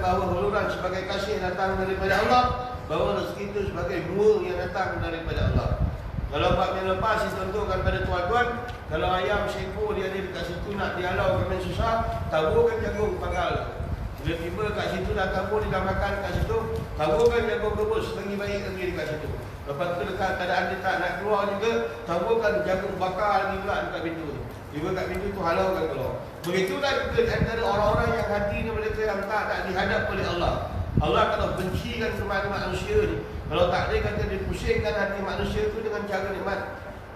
bahawa huluran sebagai kasih yang datang daripada Allah, bahawa rezeki itu sebagai buah yang datang daripada Allah. Kalau bab yang lepas dicontohkan pada tuan-tuan, kalau ayam seekor dia ada dekat situ nak dihalau kami susah, taburkan jagung panggal. Bila tiba kat situ dah tabur, dia dah makan kat situ, taburkan jagung rebus lagi baik lagi dekat situ. Lepas tu dekat keadaan dia tak nak keluar juga, taburkan jagung bakar lagi pula dekat pintu tu. Tiba kat pintu tu halaukan keluar. Begitulah juga antara orang-orang yang hatinya mereka yang tak dihadap oleh Allah. Allah kalau bencikan kepada manusia ni, kalau tak ada kata dia pusingkan hati manusia tu dengan cara nikmat.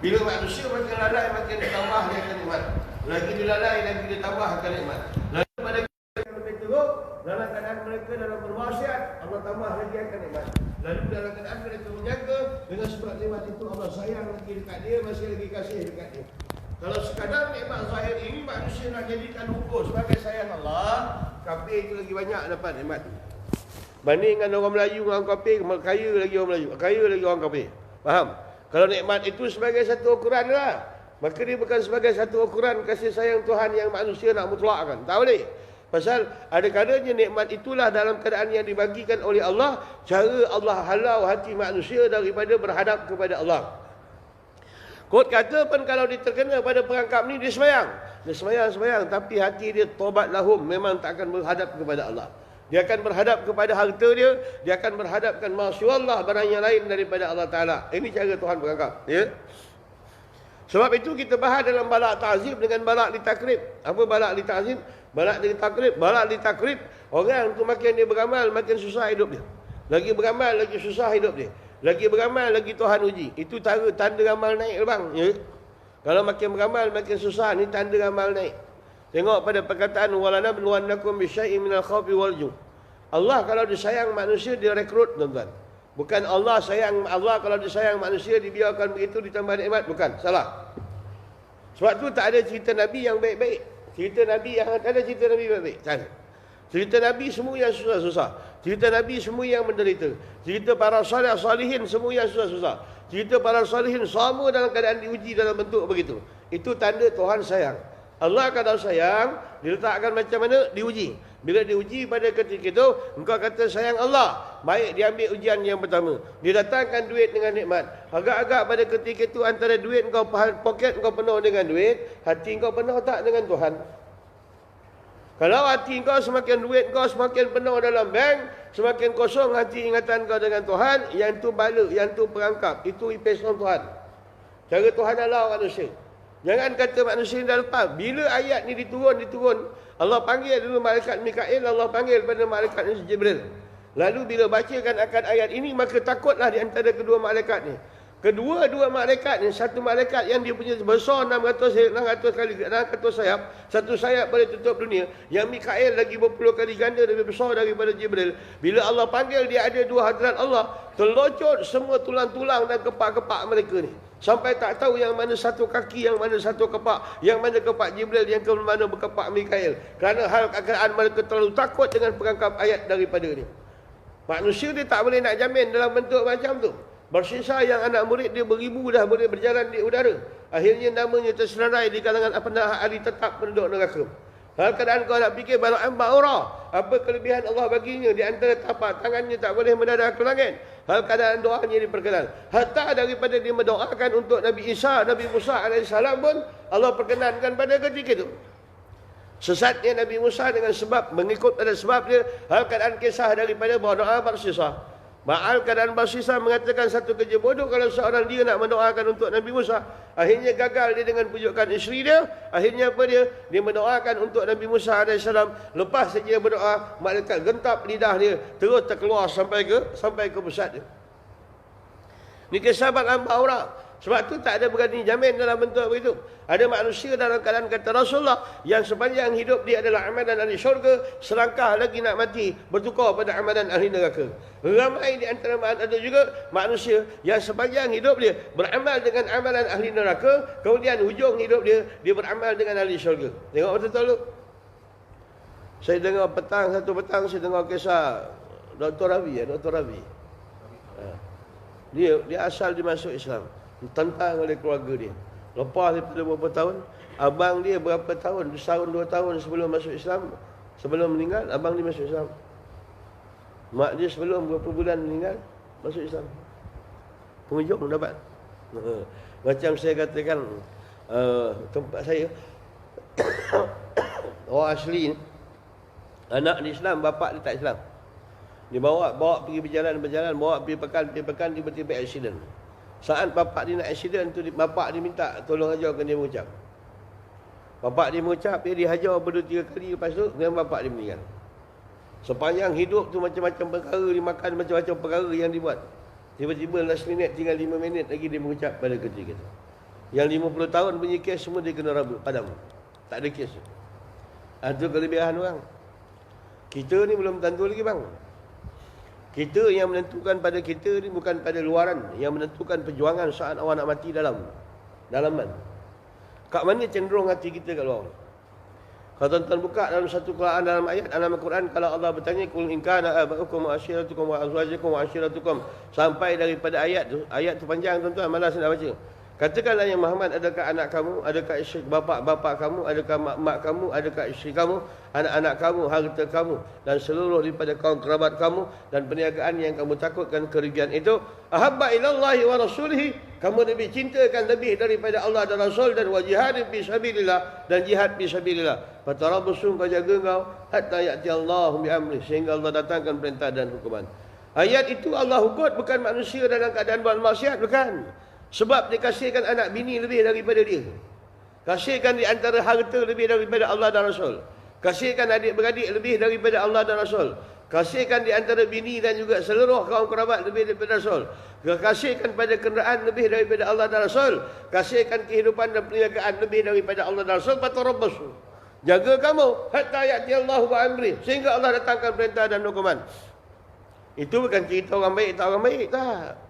Bila manusia makin lalai, makin ditambah dia akan nikmat. Lagi dia lalai, lagi dia tambah akan nikmat. Lalu pada yang lebih teruk, dalam keadaan mereka dalam bermaksiat, Allah tambah lagi akan nikmat. Lalu dalam keadaan mereka menjaga, dengan sebab nikmat itu Allah sayang lagi dekat dia, masih lagi kasih dekat dia. Kalau sekadar nikmat zahir ini manusia nak jadikan ukur sebagai sayang Allah, kafir itu lagi banyak dapat nikmat. Bandingkan orang Melayu dengan orang kafir, kaya lagi orang Melayu, kaya lagi orang kafir. Faham? Kalau nikmat itu sebagai satu ukuran lah, maka dia bukan sebagai satu ukuran kasih sayang Tuhan yang manusia nak mutlakkan. Tak boleh. Pasal ada kalanya nikmat itulah dalam keadaan yang dibagikan oleh Allah, cara Allah halau hati manusia daripada berhadap kepada Allah. Kod kata pun kalau dia terkena pada perangkap ni, dia semayang. Dia semayang, tapi hati dia tobat lahum, memang tak akan berhadap kepada Allah. Dia akan berhadap kepada harta dia akan berhadapkan masyaallah barang yang lain daripada Allah Ta'ala. Ini cara Tuhan berangkap. Ya? Sebab itu kita bahas dalam balak ta'zib dengan balak ditakrib. Apa balak dita'zib? Balak ditakrib. Balak ditakrib, orang tu makin dia beramal, makin susah hidup dia. Lagi beramal, lagi susah hidup dia. Lagi beramal, lagi Tuhan uji. Itu tanda ramal naik bang. Ya? Kalau makin beramal, makin susah. Ni tanda ramal naik. Tengok pada perkataan walana binwannakum bisyai'in minal khawfi wal ju'. Allah kalau disayang manusia, dia rekrut tuan-tuan. Bukan Allah sayang, Allah kalau disayang manusia dibiarkan begitu ditambah nikmat, bukan, salah. Sebab tu tak ada cerita Nabi yang baik-baik. Cerita Nabi yang ada cerita Nabi baik-baik. Tak ada. Cerita Nabi semua yang susah-susah. Cerita Nabi semua yang menderita. Cerita para salihin semua yang susah-susah. Cerita para salihin sama dalam keadaan diuji dalam bentuk begitu. Itu tanda Tuhan sayang. Allah kalau sayang, diletakkan macam mana? Diuji. Bila diuji pada ketika itu, engkau kata sayang Allah. Baik, diambil ujian yang pertama. Dia datangkan duit dengan nikmat. Agak-agak pada ketika itu antara duit engkau, poket engkau penuh dengan duit, hati engkau penuh tak dengan Tuhan? Kalau hati engkau semakin duit engkau semakin penuh dalam bank, semakin kosong hati ingatan engkau dengan Tuhan, yang tu bala, yang tu perangkap. Itu ipeson Tuhan. Cara Tuhan halau manusia. Jangan kata manusia dah lepas. Bila ayat ni diturun, Allah panggil dulu malaikat Mikail, Allah panggil pada malaikat Jibril. Lalu bila bacakan akan ayat ini, maka takutlah di antara kedua malaikat ni. Kedua-dua malaikat ni, satu malaikat yang dia punya besar 600 kali 600 sayap, satu sayap boleh tutup dunia. Yang Mikail lagi berpuluh kali ganda lebih besar daripada Jibril. Bila Allah panggil, dia ada dua hadrat Allah, terlocot semua tulang-tulang dan kepak-kepak mereka ni. Sampai tak tahu yang mana satu kaki, yang mana satu kepak, yang mana kepak Jibril, yang ke mana berkepak Mikail. Kerana hal keadaan mereka terlalu takut dengan perangkap ayat daripada ni. Manusia dia tak boleh nak jamin dalam bentuk macam tu. Bersisa yang anak murid dia beribu dah boleh berjalan di udara. Akhirnya namanya tersenarai di kalangan ahli tetap penduduk neraka. Hal keadaan kau nak fikir bala'an ba'ura. Apa kelebihan Allah baginya di antara tapak tangannya tak boleh mendadah ke langit. Hal keadaan doanya diperkenan. Hatta daripada dia mendoakan untuk Nabi Isa, Nabi Musa AS pun Allah perkenankan pada ketika itu. Sesatnya Nabi Musa dengan sebab, mengikut pada sebab dia, hal keadaan kisah daripada berdoa bersisa. Ba'al keadaan bersisa mengatakan satu kerja bodoh kalau seorang dia nak mendoakan untuk Nabi Musa. Akhirnya gagal dia dengan pujukan isteri dia. Akhirnya apa dia? Dia mendoakan untuk Nabi Musa AS. Lepas saja dia berdoa, malaikat gentap lidah dia, terus terkeluar sampai ke pusat dia. Ini kisah Bal'am Ba'ura. Sebab tu tak ada berani jamin dalam bentuk begitu. Ada manusia dalam keadaan kata Rasulullah yang sepanjang hidup dia adalah amalan ahli syurga, selangkah lagi nak mati bertukar pada amalan ahli neraka. Ramai di antara ada juga manusia yang sepanjang hidup dia beramal dengan amalan ahli neraka, kemudian hujung hidup dia beramal dengan ahli syurga. Tengok betul-betul tu. Saya dengar satu petang saya dengar kisah Dr. Ravi. Dia asal dia masuk Islam, tentang oleh keluarga dia. Lepas daripada beberapa tahun, abang dia berapa tahun, setahun 2 tahun sebelum masuk Islam, sebelum meninggal, abang dia masuk Islam. Mak dia sebelum berapa bulan meninggal masuk Islam. Penghujung dapat. Macam saya katakan tempat saya orang asli ni, anak di Islam, bapak dia tak Islam. Dia bawa pergi berjalan, bawa pergi pekan, tiba-tiba accident. Saat bapak dia nak accident tu, bapak dia minta tolong ajarkan dia mengucap. Bapak dia mengucap, dia dihajar berdua 3 kali, lepas tu dengan bapak dia meninggal. Sepanjang hidup tu macam-macam perkara dimakan, macam-macam perkara yang dibuat. Tiba-tiba last minute, tinggal 5 minit lagi dia mengucap pada ketika itu. Yang 50 tahun punya kes semua dia kena rabut, padam. Tak ada kes. Itu kelebihan orang. Kita ni belum tentu lagi bang. Kita yang menentukan pada kita ni bukan pada luaran. Yang menentukan perjuangan saat awak nak mati dalaman. Kat mana cenderung hati kita kat luar? Kalau tuan-tuan buka dalam satu Quran, dalam ayat dalam Al-Quran, kalau Allah bertanya, Qul in kana aba'ukum wa ashiratukum wa azwajukum wa ashiratukum, sampai daripada ayat tu panjang tuan-tuan, malas nak baca. Katakanlah ya Muhammad, adakah anak kamu, adakah isteri bapa kamu, adakah mak kamu, adakah isteri kamu, anak-anak kamu, harta kamu, dan seluruh daripada kaum kerabat kamu, dan perniagaan yang kamu takutkan kerugian itu, ahabba ilallahi wa rasulihi, kamu lebih cintakan lebih daripada Allah dan Rasul, dan wa jihad fi sabilillah, dan jihad fi sabilillah. Fatarabbusu, kau jaga kau hatta ya'ti Allahu bi amri, sehingga Allah datangkan perintah dan hukuman. Ayat itu Allah hukum bukan manusia dalam keadaan buat maksiat, bukan. Sebab dia kasihkan anak bini lebih daripada dia. Kasihkan di antara harta lebih daripada Allah dan Rasul. Kasihkan adik-beradik lebih daripada Allah dan Rasul. Kasihkan di antara bini dan juga seluruh kaum kerabat lebih daripada Rasul. Kasihkan pada kenderaan lebih daripada Allah dan Rasul. Kasihkan kehidupan dan perniagaan lebih daripada Allah dan Rasul. Fatarabbasu, jaga kamu hatta ya'ti Allahu bi amri, sehingga Allah datangkan perintah dan hukuman. Itu bukan cerita orang baik tak orang baik, tak.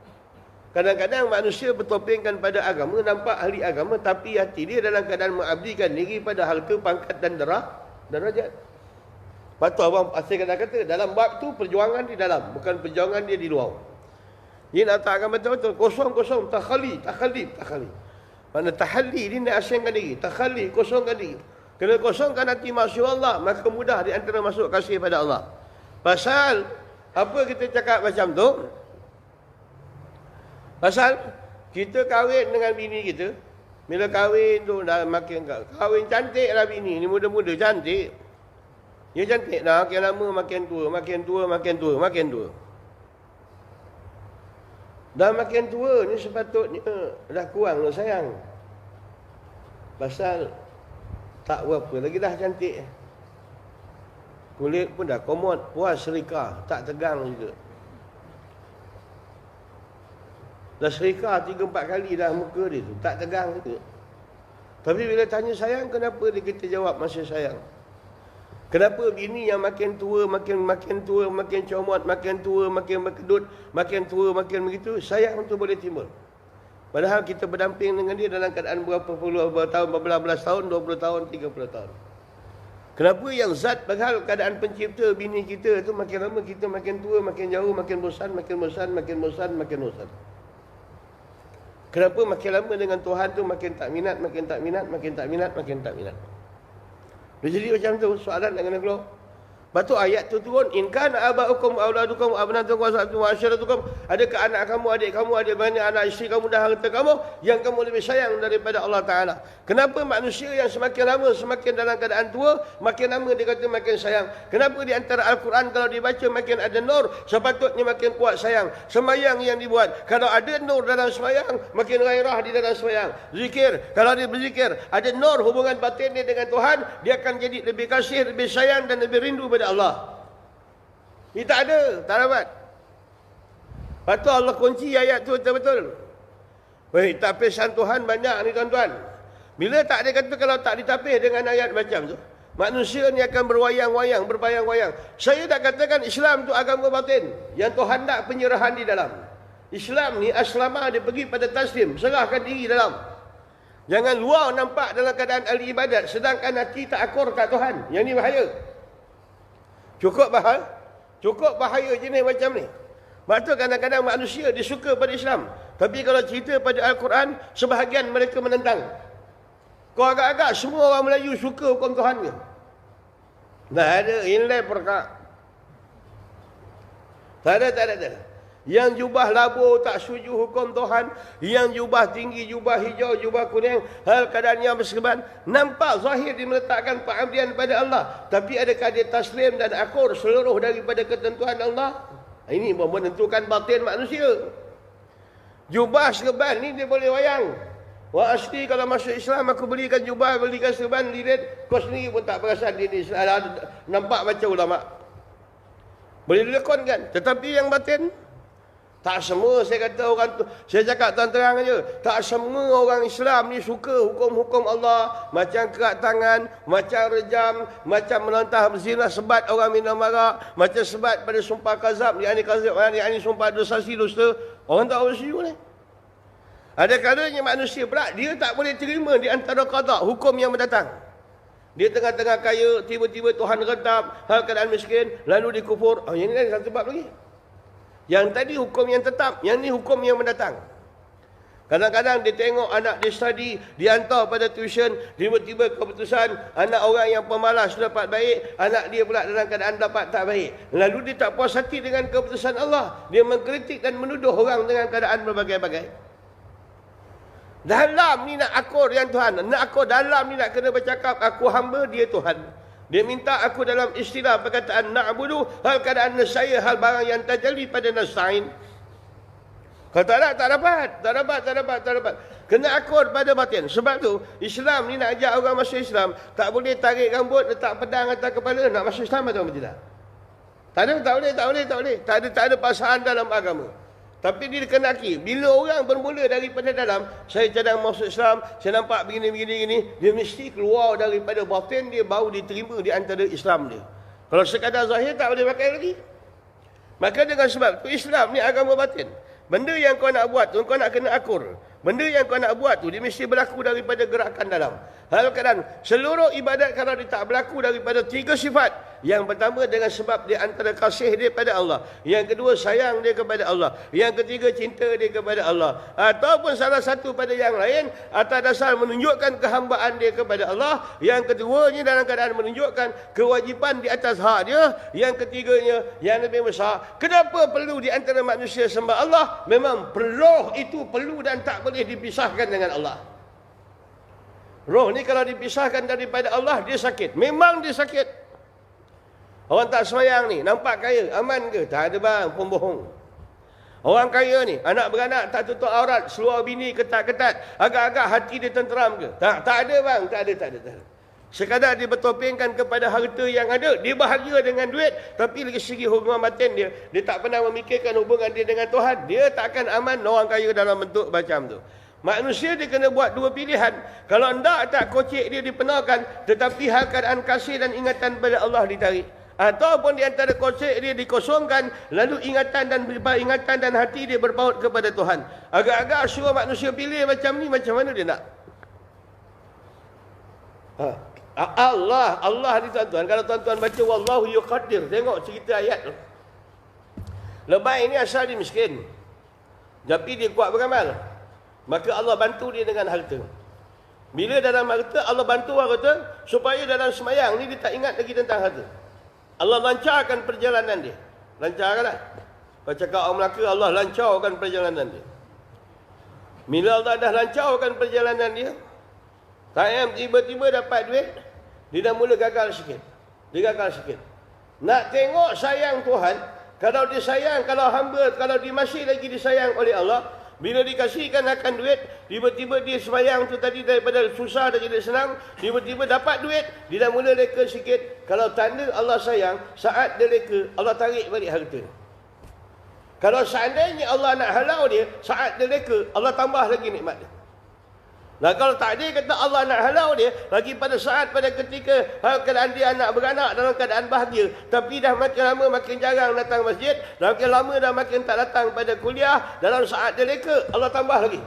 Kadang-kadang manusia bertopengkan pada agama, nampak ahli agama, tapi hati dia dalam keadaan mengabdikan diri pada harta, pangkat dan darajat. Patut abang asal kata dalam bab tu perjuangan di dalam, bukan perjuangan dia di luar. Dia nak letakkan betul-betul kosong, takhali. Mana tahalli dia nak asingkan diri, takhali, kosongkan diri. Kena kosongkan hati maksud Allah, maka mudah di antara masuk kasih pada Allah. Pasal apa kita cakap macam tu? Pasal kita kahwin dengan bini kita, bila kahwin tu dah makin kahwin cantik lah bini ni, muda-muda cantik. Dia cantik dah, makin lama makin tua. Dah makin tua ni sepatutnya dah kurang lah sayang. Pasal tak berapa lagi dah cantik. Kulit pun dah komod, puas serika, tak tegang juga. Dah serika 3-4 kali dah muka dia tu, tak tegang juga. Tapi bila tanya sayang, kenapa dia kita jawab masih sayang? Kenapa bini yang makin tua, makin comot, makin tua, makin berkedut, makin tua, makin begitu, sayang tu boleh timbul. Padahal kita berdamping dengan dia dalam keadaan berapa tahun, 14 tahun, 20 tahun, 30 tahun. Kenapa yang zat padahal keadaan pencipta bini kita tu makin lama kita makin tua, makin jauh, makin bosan. Kenapa makin lama dengan Tuhan tu makin tak minat. Dia jadi macam tu, soalan nak kena keluar. Lepas tu ayat tu turun, in kana aba'ukum auladukum abnatukum wa asyiratukum, adakah anak kamu, adik kamu, adik beradik, anak isteri kamu dan harta kamu yang kamu lebih sayang daripada Allah Ta'ala. Kenapa manusia yang semakin lama semakin dalam keadaan tua, makin lama dia kata makin sayang? Kenapa di antara Al-Quran kalau dibaca makin ada nur, sepatutnya makin kuat sayang. Semayang yang dibuat, kalau ada nur dalam semayang, makin gairah di dalam semayang. Zikir, kalau dia berzikir, ada nur hubungan batin dia dengan Tuhan, dia akan jadi lebih kasih, lebih sayang dan lebih rindu pada Allah. Ini tak ada, tak dapat. Lepas tu Allah kunci ayat tu betul-betul. Weh, tapisan Tuhan banyak ni tuan-tuan. Bila tak ada kata kalau tak ditapis dengan ayat macam tu, manusia ni akan berwayang-wayang, berbayang-wayang. Saya tak katakan Islam tu agama batin, yang Tuhan nak penyerahan di dalam. Islam ni aslamah, dia pergi pada taslim, serahkan diri dalam. Jangan luar nampak dalam keadaan ahli ibadat, sedangkan hati tak akur kat Tuhan. Yang ni bahaya. Cukup bahaya jenis macam ni. Sebab tu kadang-kadang manusia dia suka pada Islam, tapi kalau cerita pada Al-Quran, sebahagian mereka menentang. Kau agak-agak semua orang Melayu suka hukum Tuhan ke? Dah ada inlay perkak. Tak ada. Yang jubah labu tak setuju hukum Tuhan. Yang jubah tinggi, jubah hijau, jubah kuning, hal keadaannya berserban. Nampak zahir dia meletakkan pengabdian pada Allah. Tapi adakah dia taslim dan akur seluruh daripada ketentuan Allah? Ini menentukan batin manusia. Jubah serban ni dia boleh wayang. Wah, asli kalau masuk Islam aku belikan jubah, belikan serban, lilit. Kau sendiri pun tak perasan dia ni Islam. Nampak macam ulama. Boleh dilakonkan. Tetapi yang batin, tak semua saya kata orang tu, saya cakap terang-terang aja. Tak semua orang Islam ni suka hukum-hukum Allah. Macam kerat tangan, macam rejam, macam melantah berzina, sebat orang minum arak, macam sebat pada sumpah kazab, yang ni sumpah dosa dusta. Orang tak bersetuju ni. Ada kalanya manusia pula, dia tak boleh terima di antara qada, hukum yang mendatang. Dia tengah-tengah kaya, tiba-tiba Tuhan redam, hal keadaan miskin, lalu dikufur. Oh, yang ni ada satu bab lagi. Yang tadi hukum yang tetap, yang ni hukum yang mendatang. Kadang-kadang dia tengok anak dia study, dia hantar pada tuition, tiba-tiba keputusan anak orang yang pemalas dapat baik, anak dia pula dalam keadaan dapat tak baik. Lalu dia tak puas hati dengan keputusan Allah. Dia mengkritik dan menuduh orang dengan keadaan berbagai-bagai. Dalam ni nak akur yang Tuhan, nak akur dalam ni nak kena bercakap, aku hamba, dia Tuhan. Dia minta aku dalam istilah perkataan na'budu, hal keadaan saya, hal barang yang terjadi pada nasta'in. Kalau tak dapat. Kena akur pada batin. Sebab tu, Islam ni nak ajak orang masuk Islam, tak boleh tarik rambut, letak pedang atas kepala, nak masuk Islam atau tidak? Tak boleh. Tak ada paksaan dalam agama. Tapi dia dikenaki. Bila orang bermula daripada dalam, saya cadang masuk Islam, saya nampak begini, dia mesti keluar daripada batin dia, baru diterima di antara Islam dia. Kalau sekadar zahir, tak boleh pakai lagi. Maka dengan sebab tu, Islam ni agama batin. Benda yang kau nak buat tu, kau nak kena akur. Benda yang kau nak buat tu, dia mesti berlaku daripada gerakan dalam. Hal keadaan, seluruh ibadat kalau dia tak berlaku daripada 3 sifat. Yang pertama dengan sebab dia antara kasih dia pada Allah. Yang kedua sayang dia kepada Allah. Yang ketiga cinta dia kepada Allah. Ataupun salah satu pada yang lain atas dasar menunjukkan kehambaan dia kepada Allah. Yang keduanya dalam keadaan menunjukkan kewajipan di atas hak dia. Yang ketiganya yang lebih besar, kenapa perlu di antara manusia sembah Allah? Memang roh itu perlu dan tak boleh dipisahkan dengan Allah. Roh ni kalau dipisahkan daripada Allah, dia sakit. Memang dia sakit. Orang tak semayang ni, nampak kaya, aman ke? Tak ada bang, pembohong. Orang kaya ni, anak beranak tak tutup aurat, seluar bini ketat-ketat, agak-agak hati dia tenteram ke? Tak ada bang, tak ada. Sekadar dia bertopengkan kepada harta yang ada, dia bahagia dengan duit, tapi dari segi hubungan batin dia tak pernah memikirkan hubungan dia dengan Tuhan. Dia takkan aman orang kaya dalam bentuk macam tu. Manusia dia kena buat 2 pilihan. Kalau hendak tak kocek dia dipenuhkan, tetapi hal keadaan kasih dan ingatan pada Allah ditarik. Ataupun di antara kocek dia dikosongkan, lalu ingatan dan hati dia berpaut kepada Tuhan. Agak-agak suruh manusia pilih macam ni, macam mana dia nak? Allah ni tuan-tuan. Kalau tuan-tuan baca wallahu yuqaddir, tengok cerita ayat tu. Lebay ini asal dia miskin, tapi dia kuat beramal. Maka Allah bantu dia dengan harta. Bila dalam harta, Allah bantu harta supaya dalam semayang ni dia tak ingat lagi tentang harta. Allah lancarkan perjalanan dia. Lancarkanlah. Kalau cakap orang Melaka, Allah lancarkan perjalanan dia. Bila Allah dah lancarkan perjalanan dia, tiba-tiba dapat duit, dia dah mula gagal sikit. Nak tengok sayang Tuhan, kalau dia sayang, kalau hamba, kalau dia masih lagi disayang oleh Allah, bila dikasihkan akan duit, tiba-tiba dia semayang tu tadi daripada susah dan jadi senang, tiba-tiba dapat duit, dia dah mula leka sikit. Kalau tanda Allah sayang, saat dia leka, Allah tarik balik harta. Kalau seandainya Allah nak halau dia, saat dia leka, Allah tambah lagi nikmat dia. Nah, kalau tak ada kata Allah nak halau dia, lagi pada saat, pada ketika keadaan dia anak beranak dalam keadaan bahagia, tapi dah makin lama makin jarang datang masjid, dah makin lama dah makin tak datang pada kuliah, dalam saat dia leka, Allah tambah lagi.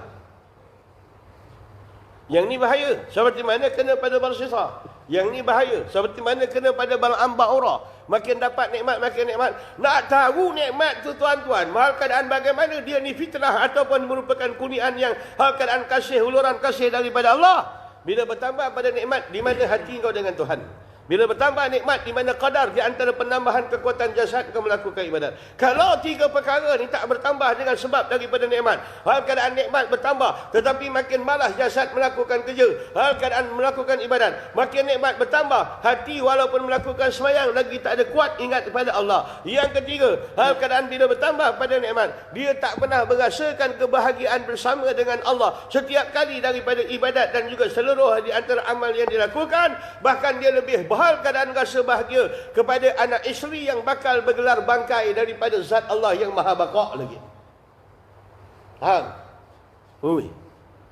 Yang ni bahaya, seperti mana kena pada Barsisa. Yang ni bahaya, seperti mana kena pada Bal'am Ba'ura. Makin dapat nikmat, makin nikmat. Nak tahu nikmat tu tuan-tuan, hal keadaan bagaimana dia ni fitnah ataupun merupakan kurniaan yang hal keadaan kasih, uluran kasih daripada Allah. Bila bertambah pada nikmat, di mana hati kau dengan Tuhan? Bila bertambah nikmat di mana qadar di antara penambahan kekuatan jasad kau melakukan ibadat. Kalau tiga perkara ni tak bertambah dengan sebab daripada nikmat, hal keadaan nikmat bertambah tetapi makin malas jasad melakukan kerja, hal keadaan melakukan ibadat, makin nikmat bertambah, hati walaupun melakukan sembahyang lagi tak ada kuat ingat kepada Allah. Yang ketiga, hal keadaan bila bertambah pada nikmat, dia tak pernah merasakan kebahagiaan bersama dengan Allah setiap kali daripada ibadat dan juga seluruh di antara amal yang dilakukan. Bahkan dia lebih hal keadaan rasa bahagia kepada anak isteri yang bakal bergelar bangkai daripada zat Allah yang maha baqa lagi. Faham? Ui.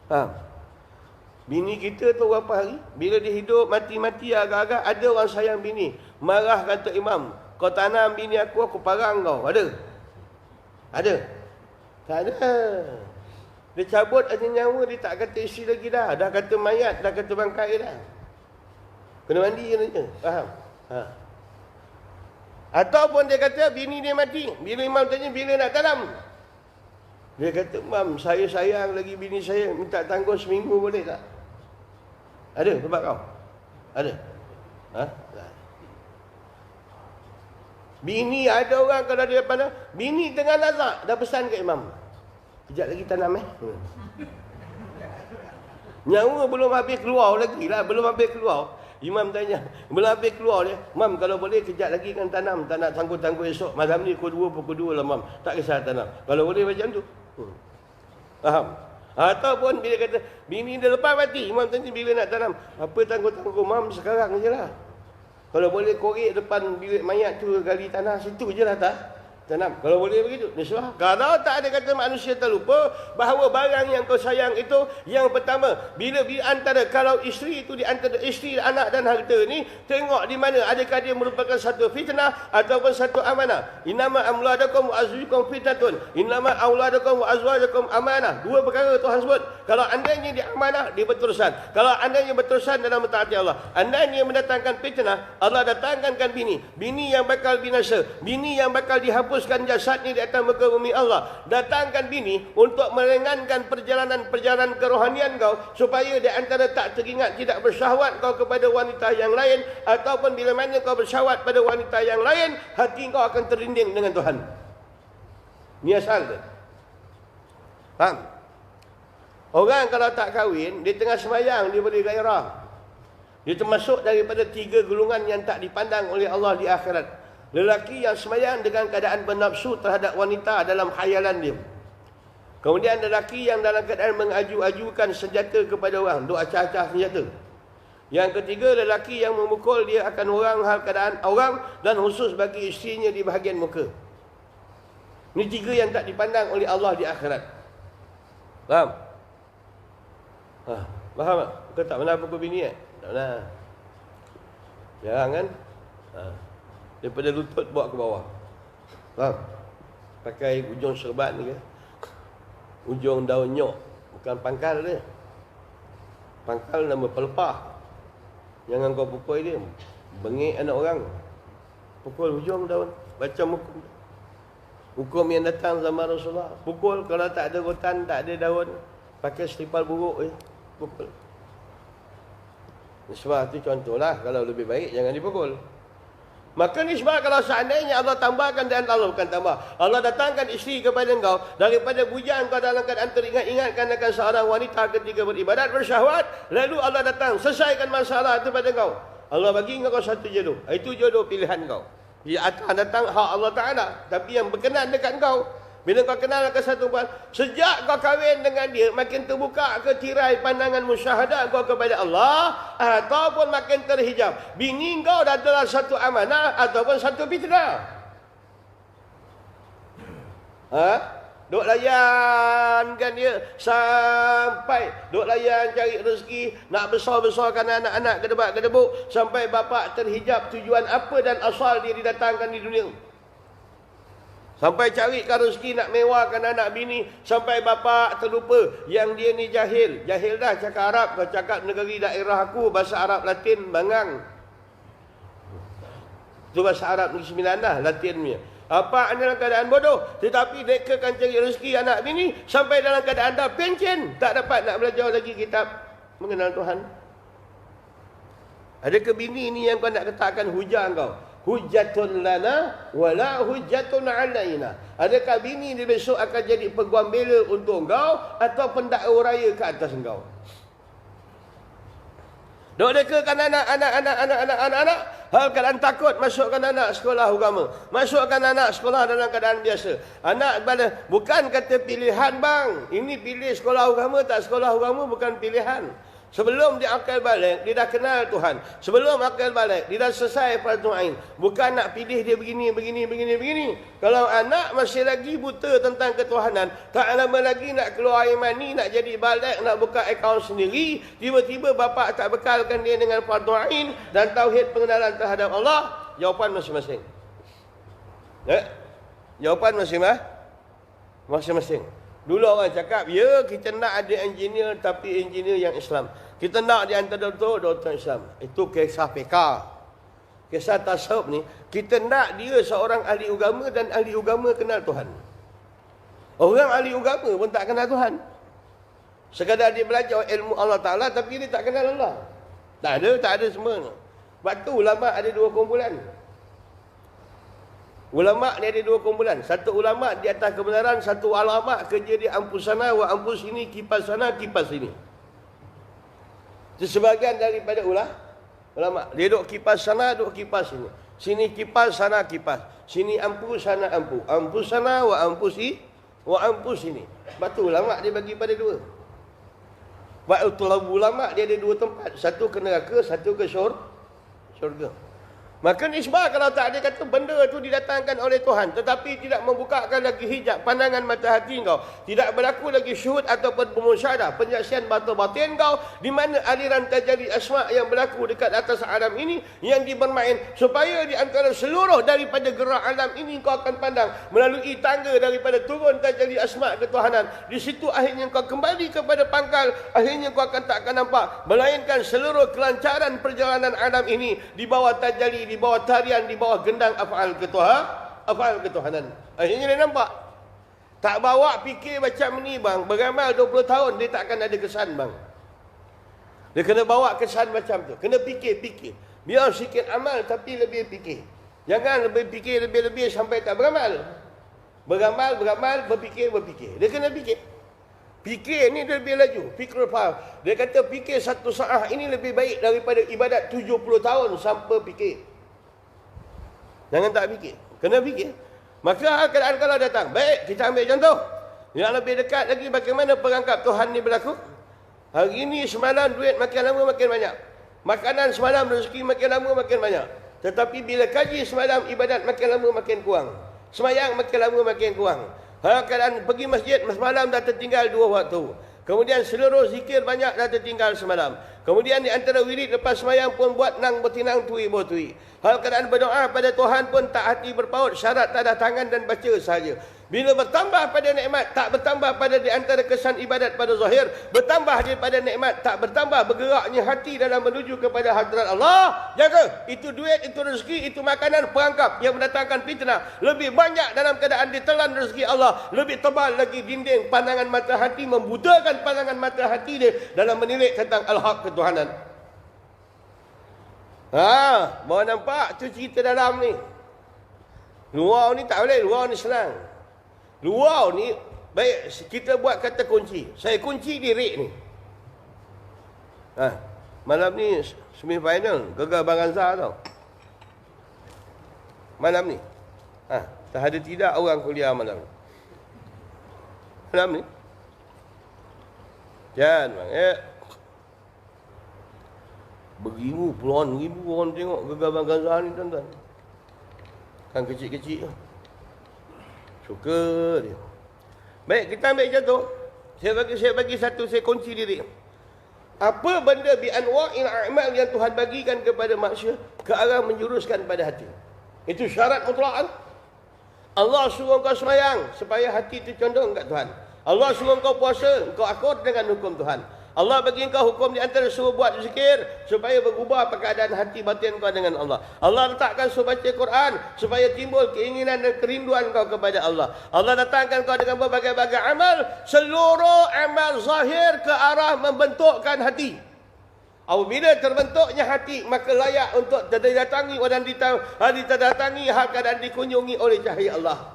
Faham? Bini kita tu berapa hari? Bila dia hidup mati-mati agak-agak ada orang sayang bini. Marah kata imam, kau tanam bini aku parang kau. Ada? Ada? Tak ada. Dia cabut aja nyawa, dia tak kata isteri lagi dah. Dah kata mayat, dah kata bangkai dah. Kena mandi katanya. Faham? Ha. Ataupun dia kata bini dia mati. Bila imam tanya bila nak tanam, dia kata, "Mam, saya sayang lagi bini saya, minta tangguh seminggu boleh tak?" Ada tempat kau? Ada? Ha? Bini ada orang kalau dia pandang, bini tengah nazak, dah pesan ke imam, "Kejap lagi tanam Nyawa belum habis keluar lagi lah, belum habis keluar. Imam tanya, belum habis keluar dia, "Mam, kalau boleh kejap lagi kan tanam, tak nak tangguh-tangguh esok. Malam ni pukul 2 lah, Mam. Tak kisah tanam." Kalau boleh macam tu. Faham? Ataupun bila kata, bini dia lepas mati, imam tanya bila nak tanam. "Apa tangguh-tangguh, Mam, sekarang je lah. Kalau boleh korek depan bilik mayat tu, gali tanah situ je lah tak? Tanam." Kalau boleh begitu, nisbah. Kalau tak ada kata manusia terlupa bahawa barang yang kau sayang itu, yang pertama, bila antara, kalau isteri itu di antara isteri, anak dan harta ni, tengok di mana, adakah dia merupakan satu fitnah ataupun satu amanah. Innama amwalakum wa azwajukum fitnatun, innama auladukum wa azwajukum amanah. Dua perkara Tuhan sebut. Kalau andainya dia amanah, dia berterusan. Kalau andainya berterusan dalam mentaati Allah, andainya mendatangkan fitnah, Allah datangkan bini, bini yang bakal binasa, bini yang bakal dihapus jasadnya di atas muka bumi Allah. Datangkan bini untuk meringankan perjalanan kerohanian kau, supaya di antara tak teringat tidak bersyahwat kau kepada wanita yang lain, ataupun bila mana kau bersyahwat pada wanita yang lain, hati kau akan terinding dengan Tuhan. Ni asal tu. Faham? Orang kalau tak kahwin, dia tengah sembahyang, dia boleh gairah. Dia termasuk daripada 3 golongan yang tak dipandang oleh Allah di akhirat. Lelaki yang sembahyang dengan keadaan bernafsu terhadap wanita dalam khayalan dia. Kemudian lelaki yang dalam keadaan mengaju-ajukan senjata kepada orang, duk acah-acah senjata. Yang ketiga, lelaki yang memukul dia akan orang, hal keadaan orang, dan khusus bagi isterinya di bahagian muka. Ini 3 yang tak dipandang oleh Allah di akhirat. Faham? Faham tak? Kau tak pernah pukul bini tak pernah. Jarang kan? Daripada lutut bawa ke bawah. Faham? Pakai ujung serbat ni ke? Ujung daun nyok. Bukan pangkal dia. Pangkal nama pelepah. Jangan kau pukul dia. Bengik anak orang. Pukul ujung daun. Baca hukum yang datang zaman Rasulullah. Pukul kalau tak ada rotan, tak ada daun. Pakai selipal buruk pukul. Sebab tu contohlah. Kalau lebih baik jangan dipukul. Maka ni sebab kalau seandainya Allah tambahkan, dan Allah bukan tambah, Allah datangkan isteri kepada engkau daripada bujang kau dalam keadaan teringat-ingatkan akan seorang wanita ketika beribadat bersyahwat, lalu Allah datang selesaikan masalah itu pada engkau. Allah bagi engkau satu jodoh. Itu jodoh pilihan kau. Dia akan datang hak Allah Ta'ala, tapi yang berkenan dekat engkau. Bila kau kenal ke satu perempuan, sejak kau kahwin dengan dia, makin terbuka ke tirai pandangan musyahadah kau kepada Allah, ataupun makin terhijab. Bini kau dah adalah satu amanah ataupun satu fitnah. Duk layankan dia sampai duk layan cari rezeki, nak besar-besarkan anak-anak kedebak-kedebuk, sampai bapa terhijab tujuan apa dan asal dia didatangkan di dunia. Sampai carikan rezeki nak mewahkan anak bini, sampai bapa terlupa yang dia ni jahil. Jahil dah cakap Arab, kau cakap negeri daerah aku bahasa Arab Latin bangang. Itu bahasa Arab Negeri Sembilan dah Latinnya. Apa dalam keadaan bodoh, tetapi mereka akan cari rezeki anak bini sampai dalam keadaan dah pencen, tak dapat nak belajar lagi kitab mengenal Tuhan. Adakah bini ni yang kau nak katakan hujah kau? Hujjatun lana wala hujjatun alaina. Adakah bini ni besok akan jadi peguam bela untuk kau atau pendakwa raya ke atas kau? Dok dekakan anak-anak. Hal keadaan takut masukkan anak sekolah agama. Masukkan anak sekolah dalam keadaan biasa. Anak bukan kata pilihan bang. Ini pilih sekolah agama tak sekolah agama bukan pilihan. Sebelum dia akal balik, dia dah kenal Tuhan. Sebelum akal balik, dia dah selesai fardu ain. Bukan nak pilih dia begini. Kalau anak masih lagi buta tentang ketuhanan, tak lama lagi nak keluar air mani, nak jadi balik, nak buka akaun sendiri, tiba-tiba bapa tak bekalkan dia dengan fardu ain dan tauhid pengenalan terhadap Allah, jawapan masing-masing. Jawapan masing-masing. Dulu orang cakap, ya kita nak ada engineer tapi engineer yang Islam. Kita nak di antara doktor Islam. Itu kisah fiqah. Kisah tasawuf ni, kita nak dia seorang ahli agama dan ahli agama kenal Tuhan. Orang ahli agama pun tak kenal Tuhan. Sekadar dia belajar ilmu Allah Ta'ala tapi dia tak kenal Allah. Tak ada semua. Sebab tu ulama ada dua kumpulan. Ulama ni ada dua kumpulan. Satu ulama di atas kebenaran, satu ulama kerja di ampus sana wa ampus sini, kipas sana, kipas sini. Itu sebahagian daripada ulama. Dia duk kipas sana, duk kipas sini. Sini kipas, sana kipas. Sini ampus, sana ampus. Ampus sana wa ampus sini. Sebab tu ulama dia bagi pada dua. Sebab tu ulama dia ada dua tempat. Satu ke neraka, satu ke syurga. Maka nisbah kalau tak ada kata benda itu didatangkan oleh Tuhan tetapi tidak membukakan lagi hijab pandangan mata hati kau, tidak berlaku lagi syuhud ataupun pemusyahadah, penyaksian batin kau, di mana aliran tajalli asma yang berlaku dekat atas alam ini yang dibermain supaya di antara seluruh daripada gerak alam ini kau akan pandang melalui tangga daripada turun tajalli asma ketuhanan. Di situ akhirnya kau kembali kepada pangkal, akhirnya kau akan takkan nampak melainkan seluruh kelancaran perjalanan alam ini di bawah tajalli, di bawah tarian, di bawah gendang af'al ketuhanan. Akhirnya dia nampak. Tak bawa fikir macam ni bang, beramal 20 tahun dia tak akan ada kesan bang. Dia kena bawa kesan macam tu. Kena fikir. Biar sikit amal tapi lebih fikir. Jangan lebih fikir lebih-lebih sampai tak beramal. Beramal, berfikir. Dia kena fikir. Fikir ni dia lebih laju. Fikir faham. Dia kata fikir satu saat ini lebih baik daripada ibadat 70 tahun sampai fikir. Jangan tak fikir. Kena fikir. Maka keadaan kalau datang. Baik, kita ambil contoh. Yang lebih dekat lagi bagaimana perangkap Tuhan ni berlaku. Hari ini semalam duit makin lama makin banyak. Makanan semalam rezeki makin lama makin banyak. Tetapi bila kaji semalam ibadat makin lama makin kurang. Semayang makin lama makin kurang. Keadaan pergi masjid semalam dah tertinggal 2 waktu. Kemudian seluruh zikir banyak dah tertinggal semalam. Kemudian di antara wirid lepas semayang pun buat nang bertinang tui. Hal keadaan berdoa pada Tuhan pun tak hati berpaut, syarat tak ada tangan dan baca sahaja. Bila bertambah pada nikmat, tak bertambah pada di antara kesan ibadat pada zahir. Bertambah daripada nikmat, tak bertambah bergeraknya hati dalam menuju kepada hadrat Allah. Jaga, itu duit, itu rezeki, itu makanan, perangkap yang mendatangkan fitnah. Lebih banyak dalam keadaan ditelan rezeki Allah. Lebih tebal lagi dinding pandangan mata hati, membutakan pandangan mata hati dia dalam menilik tentang al-haq ketuhanan. Bawa nampak tu cerita dalam ni. Luar ni tak boleh, luar ni senang. Luar ni, baik kita buat kata kunci. Saya kunci diri ni. Malam ni semi-final, gagal Baganza tau. Malam ni. Tak ada tidak orang kuliah malam ni. Malam ni. Jangan bang, beribu, puluhan ribu orang tengok gagal Baganza ni tuan-tuan. Kan kecil-kecil tu. Suka dia. Baik, kita ambil contoh. Saya bagi satu, saya kunci diri. Apa benda bi anwa'il a'mal yang Tuhan bagikan kepada manusia ke arah menjuruskan pada hati. Itu syarat mutlak. Allah suruh kau sembahyang supaya hati tercondong kat Tuhan. Allah suruh kau puasa, kau akur dengan hukum Tuhan. Allah bagi kau hukum di antara suruh buat zikir supaya berubah keadaan hati batin kau dengan Allah. Allah letakkan suruh baca Quran supaya timbul keinginan dan kerinduan kau kepada Allah. Allah datangkan kau dengan berbagai-bagai amal, seluruh amal zahir ke arah membentukkan hati. Apabila terbentuknya hati, maka layak untuk didatangi dan diterdatangi hal keadaan dikunjungi oleh cahaya Allah.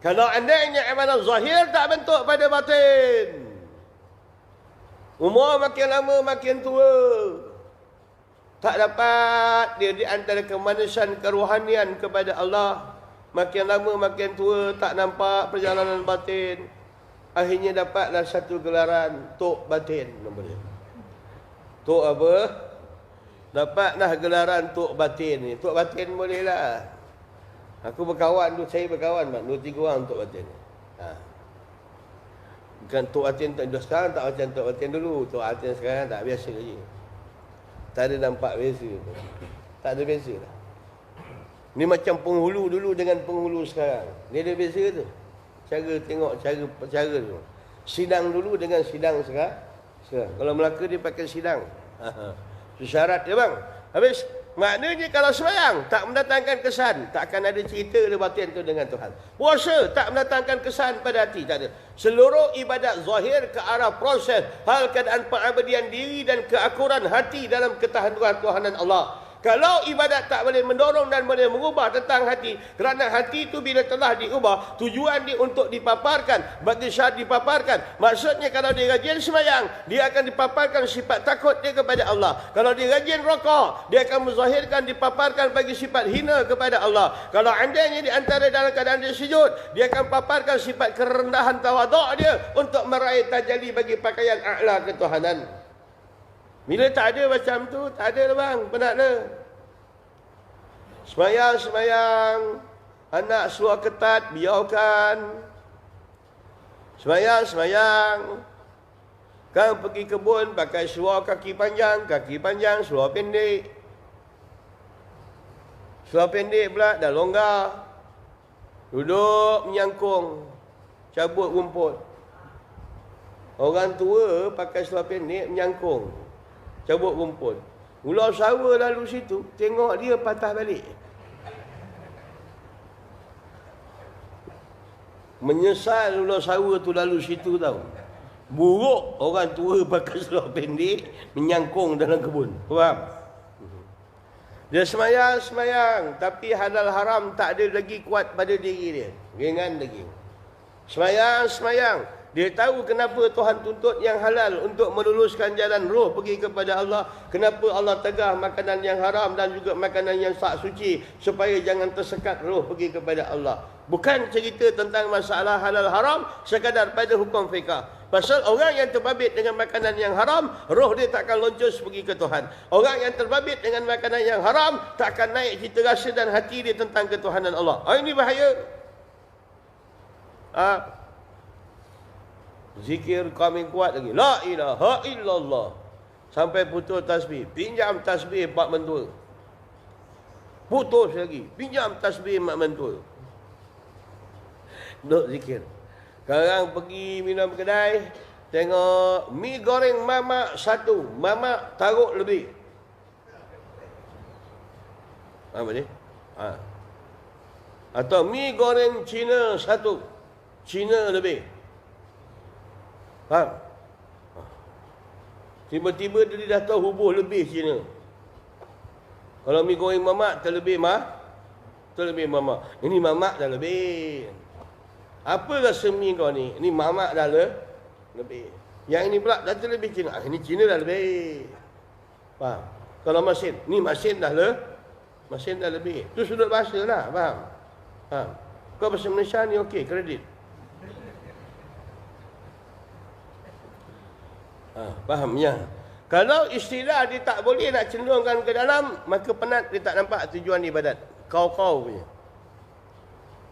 Kalau andainya amalan zahir tak bentuk pada batin, umur makin lama makin tua, tak dapat dia di antara kemanusiaan kerohanian kepada Allah. Makin lama makin tua, tak nampak perjalanan batin. Akhirnya dapatlah satu gelaran Tok Batin nama dia. Tok apa? Dapatlah gelaran Tok Batin ni. Tok Batin boleh lah. Aku berkawan tu, saya berkawan 2-3 orang Tok Batin. Bukan Tok Batin sekarang tak macam Tok Batin dulu. Tok Batin sekarang tak biasa lagi. Tak ada nampak biasa. Tak ada biasa lah. Ni macam penghulu dulu dengan penghulu sekarang. Dia ada beza tu. Cara tengok cara tu. Sidang dulu dengan sidang sekarang. Kalau Melaka dia pakai sidang. Itu syarat dia bang. Habis maknanya kalau sembahyang tak mendatangkan kesan, tak akan ada cerita dia batin tu dengan Tuhan. Puasa tak mendatangkan kesan pada hati, tak ada. Seluruh ibadat zahir ke arah proses hal keadaan pengabdian diri dan keakuran hati dalam ketahanan Allah. Kalau ibadat tak boleh mendorong dan boleh mengubah tentang hati, kerana hati itu bila telah diubah, tujuan dia untuk dipaparkan, bagi syarat dipaparkan. Maksudnya kalau dia rajin sembahyang, dia akan dipaparkan sifat takut dia kepada Allah. Kalau dia rajin rokok, dia akan menzahirkan, dipaparkan bagi sifat hina kepada Allah. Kalau andainya di antara dalam keadaan dia sujud, dia akan paparkan sifat kerendahan tawaduk dia untuk meraih tajalli bagi pakaian a'la ketuhanan. Bila tak ada macam tu, tak ada lah bang, penat lah. Semayang, anak suar ketat, biarkan. Semayang. Kan pergi kebun, pakai suar kaki panjang, suar pendek. Suar pendek pula, dah longgar. Duduk menyangkung, cabut rumput. Orang tua pakai suar pendek, menyangkung, cabut rumput. Ular sawa lalu situ, tengok dia patah balik. Menyesal ular sawa tu lalu situ tau. Buruk orang tua pakai seluar pendek, menyangkung dalam kebun. Faham? Dia semayang, tapi halal haram tak ada lagi kuat pada diri dia. Ringan lagi. Semayang. Dia tahu kenapa Tuhan tuntut yang halal untuk meluluskan jalan roh pergi kepada Allah. Kenapa Allah tegah makanan yang haram dan juga makanan yang tak suci, supaya jangan tersekat roh pergi kepada Allah. Bukan cerita tentang masalah halal haram sekadar pada hukum fiqah. Pasal orang yang terbabit dengan makanan yang haram, roh dia tak akan loncos pergi ke Tuhan. Orang yang terbabit dengan makanan yang haram, tak akan naik cita rasa dan hati dia tentang ketuhanan Allah. Ini bahaya. Zikir kami kuat lagi. La ilaha illallah. Sampai putus tasbih. Pinjam tasbih mak mentua. Putus lagi. Pinjam tasbih mak mentua. Duk zikir. Sekarang pergi minum kedai, tengok mi goreng mamak 1. Mamak taruh lebih. Apa ni? Atau mi goreng Cina 1. Cina lebih. Faham? Tiba-tiba dia dah tahu hubuh lebih Cina. Kalau mi goreng mamak terlebih mamak. Ini mamak dah lebih. Apa rasa mi kau ni? Ini mamak dah lebih. Yang ini pula dah terlebih Cina. Ini Cina dah lebih. Faham? Kalau masin, ni masin dah lebih. Itu sudut bahasa lah. Faham? Kau bahasa Malaysia ni okey, kredit. Faham ya? Kalau istilah dia tak boleh nak cenderungkan ke dalam, maka penat dia tak nampak tujuan ibadat. Kau punya.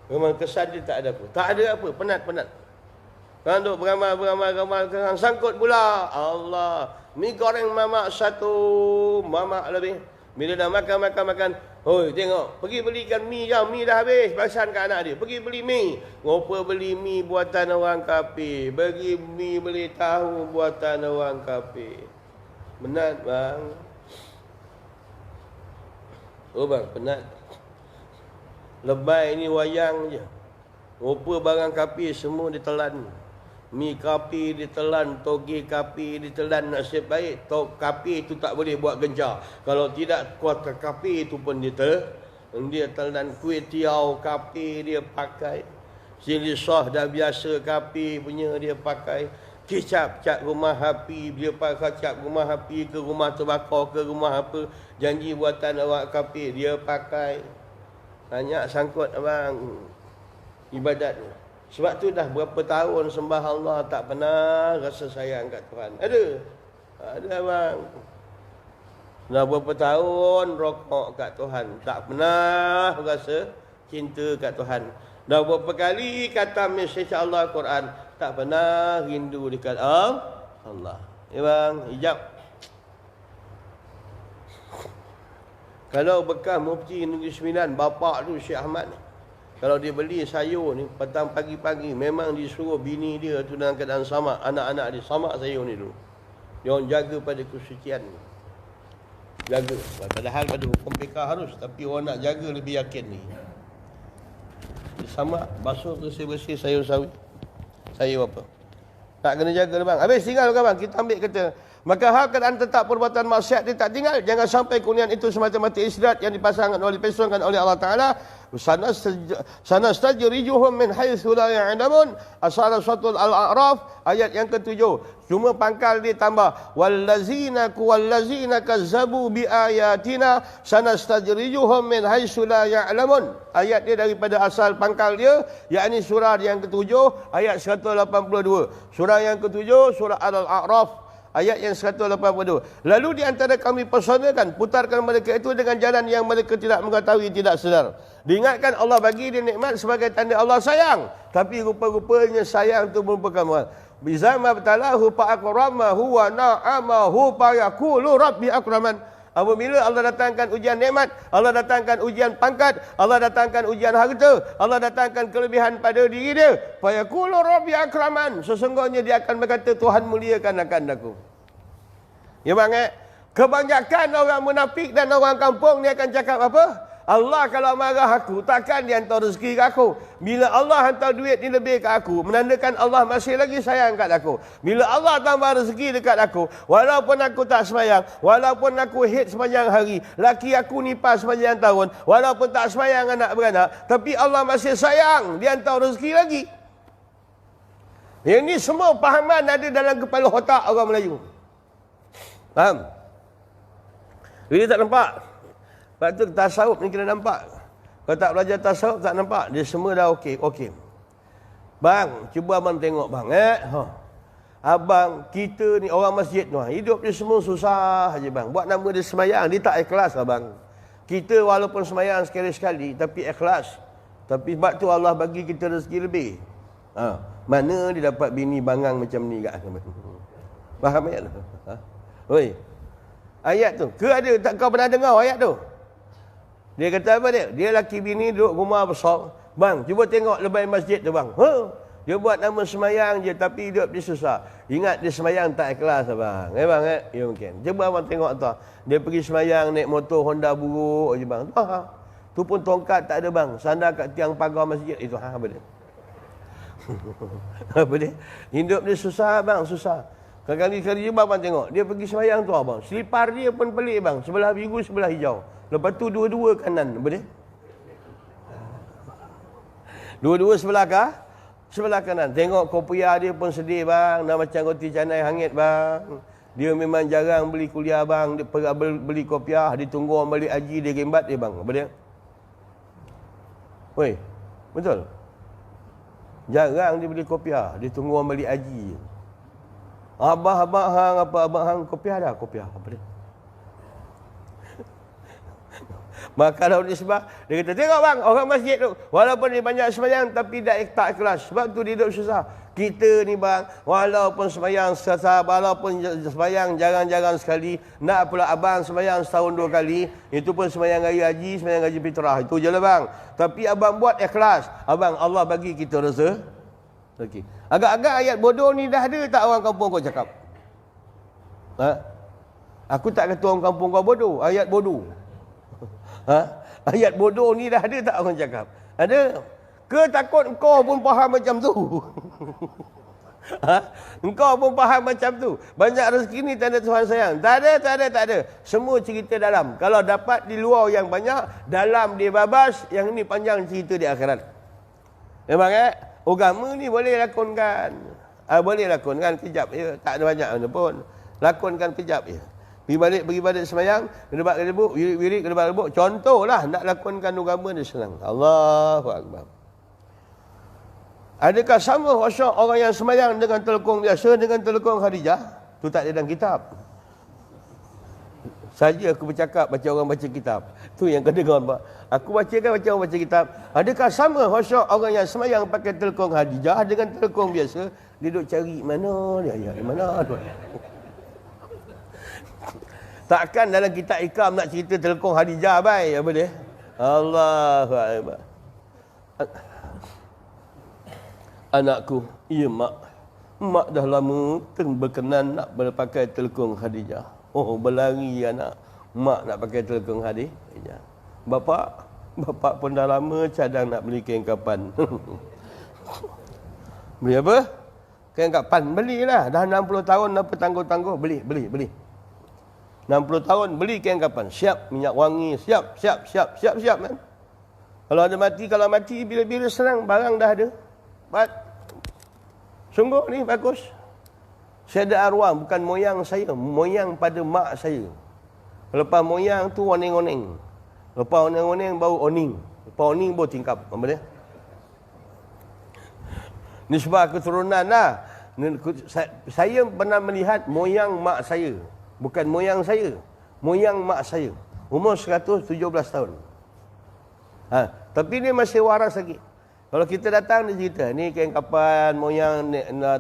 Memang kesan dia tak ada apa. Tak ada apa, penat. Kan duk beramal, sangkut pula. Allah, mi goreng mamak 1, mamak lebih. Bila dah makan. Hoi, tengok. Pergi belikan mi jauh. Mi dah habis. Perasan kat anak dia. Pergi beli mi. Ngopo beli mi buatan orang kafir. Bagi mi beli tahu buatan orang kafir. Penat bang. Oh bang, penat. Lebay ni wayang je. Ngopo barang kafir semua ditelan. Mi kapi ditelan, togi kapi ditelan, nasib baik. Kapi itu tak boleh buat gencar. Kalau tidak, kuota kapi itu pun dia telan. Kuih tiaw kapi dia pakai. Sili soh dah biasa kapi punya dia pakai. Kicap cat rumah api, dia pakai cap rumah api ke rumah terbakar ke rumah apa. Janji buatan awak kapi dia pakai. Banyak sangkut abang ibadat ni. Sebab tu dah berapa tahun sembah Allah tak pernah rasa sayang kat Tuhan. Ada bang. Dah berapa tahun rokok kat Tuhan, tak pernah rasa cinta kat Tuhan. Dah berapa kali kata mesej Allah Quran, tak pernah rindu dekat Allah. Ya bang, hijab. Kalau bekas Mufti Negeri Sembilan, bapak tu Syekh Ahmad ni, kalau dia beli sayur ni petang pagi-pagi, memang disuruh bini dia tu dalam keadaan samak, anak-anak dia samak sayur ni dulu. Dia orang jaga pada kesucian ni. Jaga. Padahal pada hukum fiqah harus, tapi orang nak jaga lebih yakin ni. Dia samak, basuh bersih-bersih sayur sawi. Sayur apa? Tak kena jaga bang. Habis tinggal bang, kita ambil kata, maka hal keadaan tetap perbuatan maksiat dia tak tinggal. Jangan sampai kurnian itu semata-mata istirahat yang dipasangkan oleh pesongkan oleh Allah Ta'ala. Sanastajrijuhum min haitsu la ya'lamun. Asal suratul Al-A'raf ayat yang ke-7. Cuma pangkal dia tambah wallazina kazzabu biayatina sanastajrijuhum min haitsu la ya'lamun. Ayat dia daripada asal pangkal dia, yakni surah yang ke-7 ayat 182. Surah yang ke-7 surah Al-A'raf ayat yang 182. Lalu di antara kami personakan, putarkan mereka itu dengan jalan yang mereka tidak mengetahui, tidak sedar. Diingatkan Allah bagi dia nikmat sebagai tanda Allah sayang. Tapi rupa-rupanya sayang itu merupakan mal. Bizama batalahu fa'akramahu wa na'amahu fa'yakulu rabbi akraman. Apabila Allah datangkan ujian nikmat, Allah datangkan ujian pangkat, Allah datangkan ujian harta, Allah datangkan kelebihan pada diri dia, fayaqulu rabbi akraman, sesungguhnya dia akan berkata Tuhan muliakan akan aku. Ya bang, kebanyakan orang munafik dan orang kampung ni akan cakap apa? Allah kalau marah aku, takkan dia hantar rezeki ke aku. Bila Allah hantar duit ni lebih ke aku, menandakan Allah masih lagi sayang kat aku. Bila Allah tambah rezeki dekat aku, walaupun aku tak semayang, walaupun aku hit sepanjang hari, laki aku nipah sepanjang tahun, walaupun tak semayang anak beranak, tapi Allah masih sayang, dia hantar rezeki lagi. Yang ni semua pahaman ada dalam kepala otak orang Melayu. Faham? Dia tak nampak. Sebab tu tasawuf ni kena nampak. Kalau tak belajar tasawuf tak nampak. Dia semua dah okey. Bang, cuba abang tengok bang. Abang, kita ni orang masjid tu, hidup dia semua susah aja bang. Buat nama dia semayang, dia tak ikhlas abang. Kita walaupun semayang sekali-sekali, tapi ikhlas. Tapi sebab tu Allah bagi kita rezeki lebih. Mana dia dapat bini bangang macam ni kat abang? Faham ayat tu? Oi. Ayat tu. Ke ada tak kau pernah dengar ayat tu? Dia kata apa dia? Dia laki bini duduk rumah besar. Bang, cuba tengok lebay masjid tu bang. Dia buat nama semayang je tapi hidup dia susah. Ingat dia semayang tak ikhlas abang. Bang, ya mungkin. Cuba abang tengok tu. Dia pergi semayang naik motor Honda buruk je bang. Tu pun tongkat tak ada bang. Sandar kat tiang pagar masjid itu. Apa dia? Apa dia? Hidup dia susah bang, susah. Kali-kali je abang tengok. Dia pergi semayang tu abang. Selipar dia pun pelik bang. Sebelah biru, sebelah hijau. Lepas tu dua-dua kanan. Apa dia? Dua-dua sebelah kah? Sebelah kanan. Tengok kopiah dia pun sedih bang. Nak macam roti canai hangit bang. Dia memang jarang beli kuliah bang. Dia beli kopiah. Dia tunggu orang balik haji. Dia gembat dia bang. Apa dia? Woi, betul? Jarang dia beli kopiah. Dia tunggu orang balik haji. Abang hang apa abang hang kopiah dah? Kopiah. Apa dia? Maka kalau dia sebab, dia kata, tengok bang, orang masjid tu, walaupun dia banyak semayang, tapi tak ikhlas. Sebab tu dia hidup susah. Kita ni bang, walaupun semayang susah, walaupun semayang jarang-jarang sekali, nak pula abang semayang setahun 2 kali, itu pun semayang hari haji, semayang haji fitrah. Itu je lah bang. Tapi abang buat ikhlas. Abang, Allah bagi kita rasa. Okay. Agak-agak ayat bodoh ni dah ada tak orang kampung kau cakap? Aku tak kata orang kampung kau bodoh, ayat bodoh. Ayat bodoh ni dah ada tak orang cakap? Ada? Ke takut kau pun faham macam tu? Ha? Engkau pun faham macam tu. Banyak rezeki ni tanda Tuhan sayang. Tak ada. Semua cerita dalam. Kalau dapat di luar yang banyak, dalam dia babas, yang ni panjang cerita di akhirat. Memang agama ni boleh lakonkan. Boleh lakonkan kejap je. Tak ada banyak mana pun. Lakonkan kejap je. Pergi balik semayang, kedebat kedebuk, wirid kedebat kedebuk. Contohlah nak lakonkan agama ni senang. Allahu Akbar. Adakah sama khusyuk orang yang semayang dengan telekong biasa dengan telekong Khadijah? Tu tak ada dalam kitab. Saja aku bercakap baca orang baca kitab. Tu yang kena dengar. Aku baca orang baca kitab. Adakah sama khusyuk orang yang semayang pakai telekong Khadijah dengan telekong biasa? Dia duk cari mana dia ayat mana tu. Takkan dalam kitab ikam nak cerita telekong Khadijah baik apa dia? Allahu Akbar. Anakku, ya mak. Mak dah lama berkenan nak berpakai telekong Khadijah. Oh, berlari anak. Mak nak pakai telekong Khadijah. Bapak pun dah lama cadang nak beli kain kapan. Beli apa? Kain kapan. Belilah. Dah 60 tahun apa tangguh-tangguh. Beli. 60 tahun beli kain kapan. Siap minyak wangi. Siap kan. Kalau mati bila-bila senang barang dah ada. Sungguh ni bagus. Saya ada arwah bukan moyang saya, moyang pada mak saya. Lepas moyang tu oneng-oneng. Lepas oneng-oneng bau oning. Lepas oning bau tingkap. Apa dia? Nisbah keturunan lah. Saya pernah melihat moyang mak saya. Bukan moyang saya. Moyang mak saya. Umur 117 tahun. Tapi dia masih waras lagi. Kalau kita datang dia cerita, ni kain kapan moyang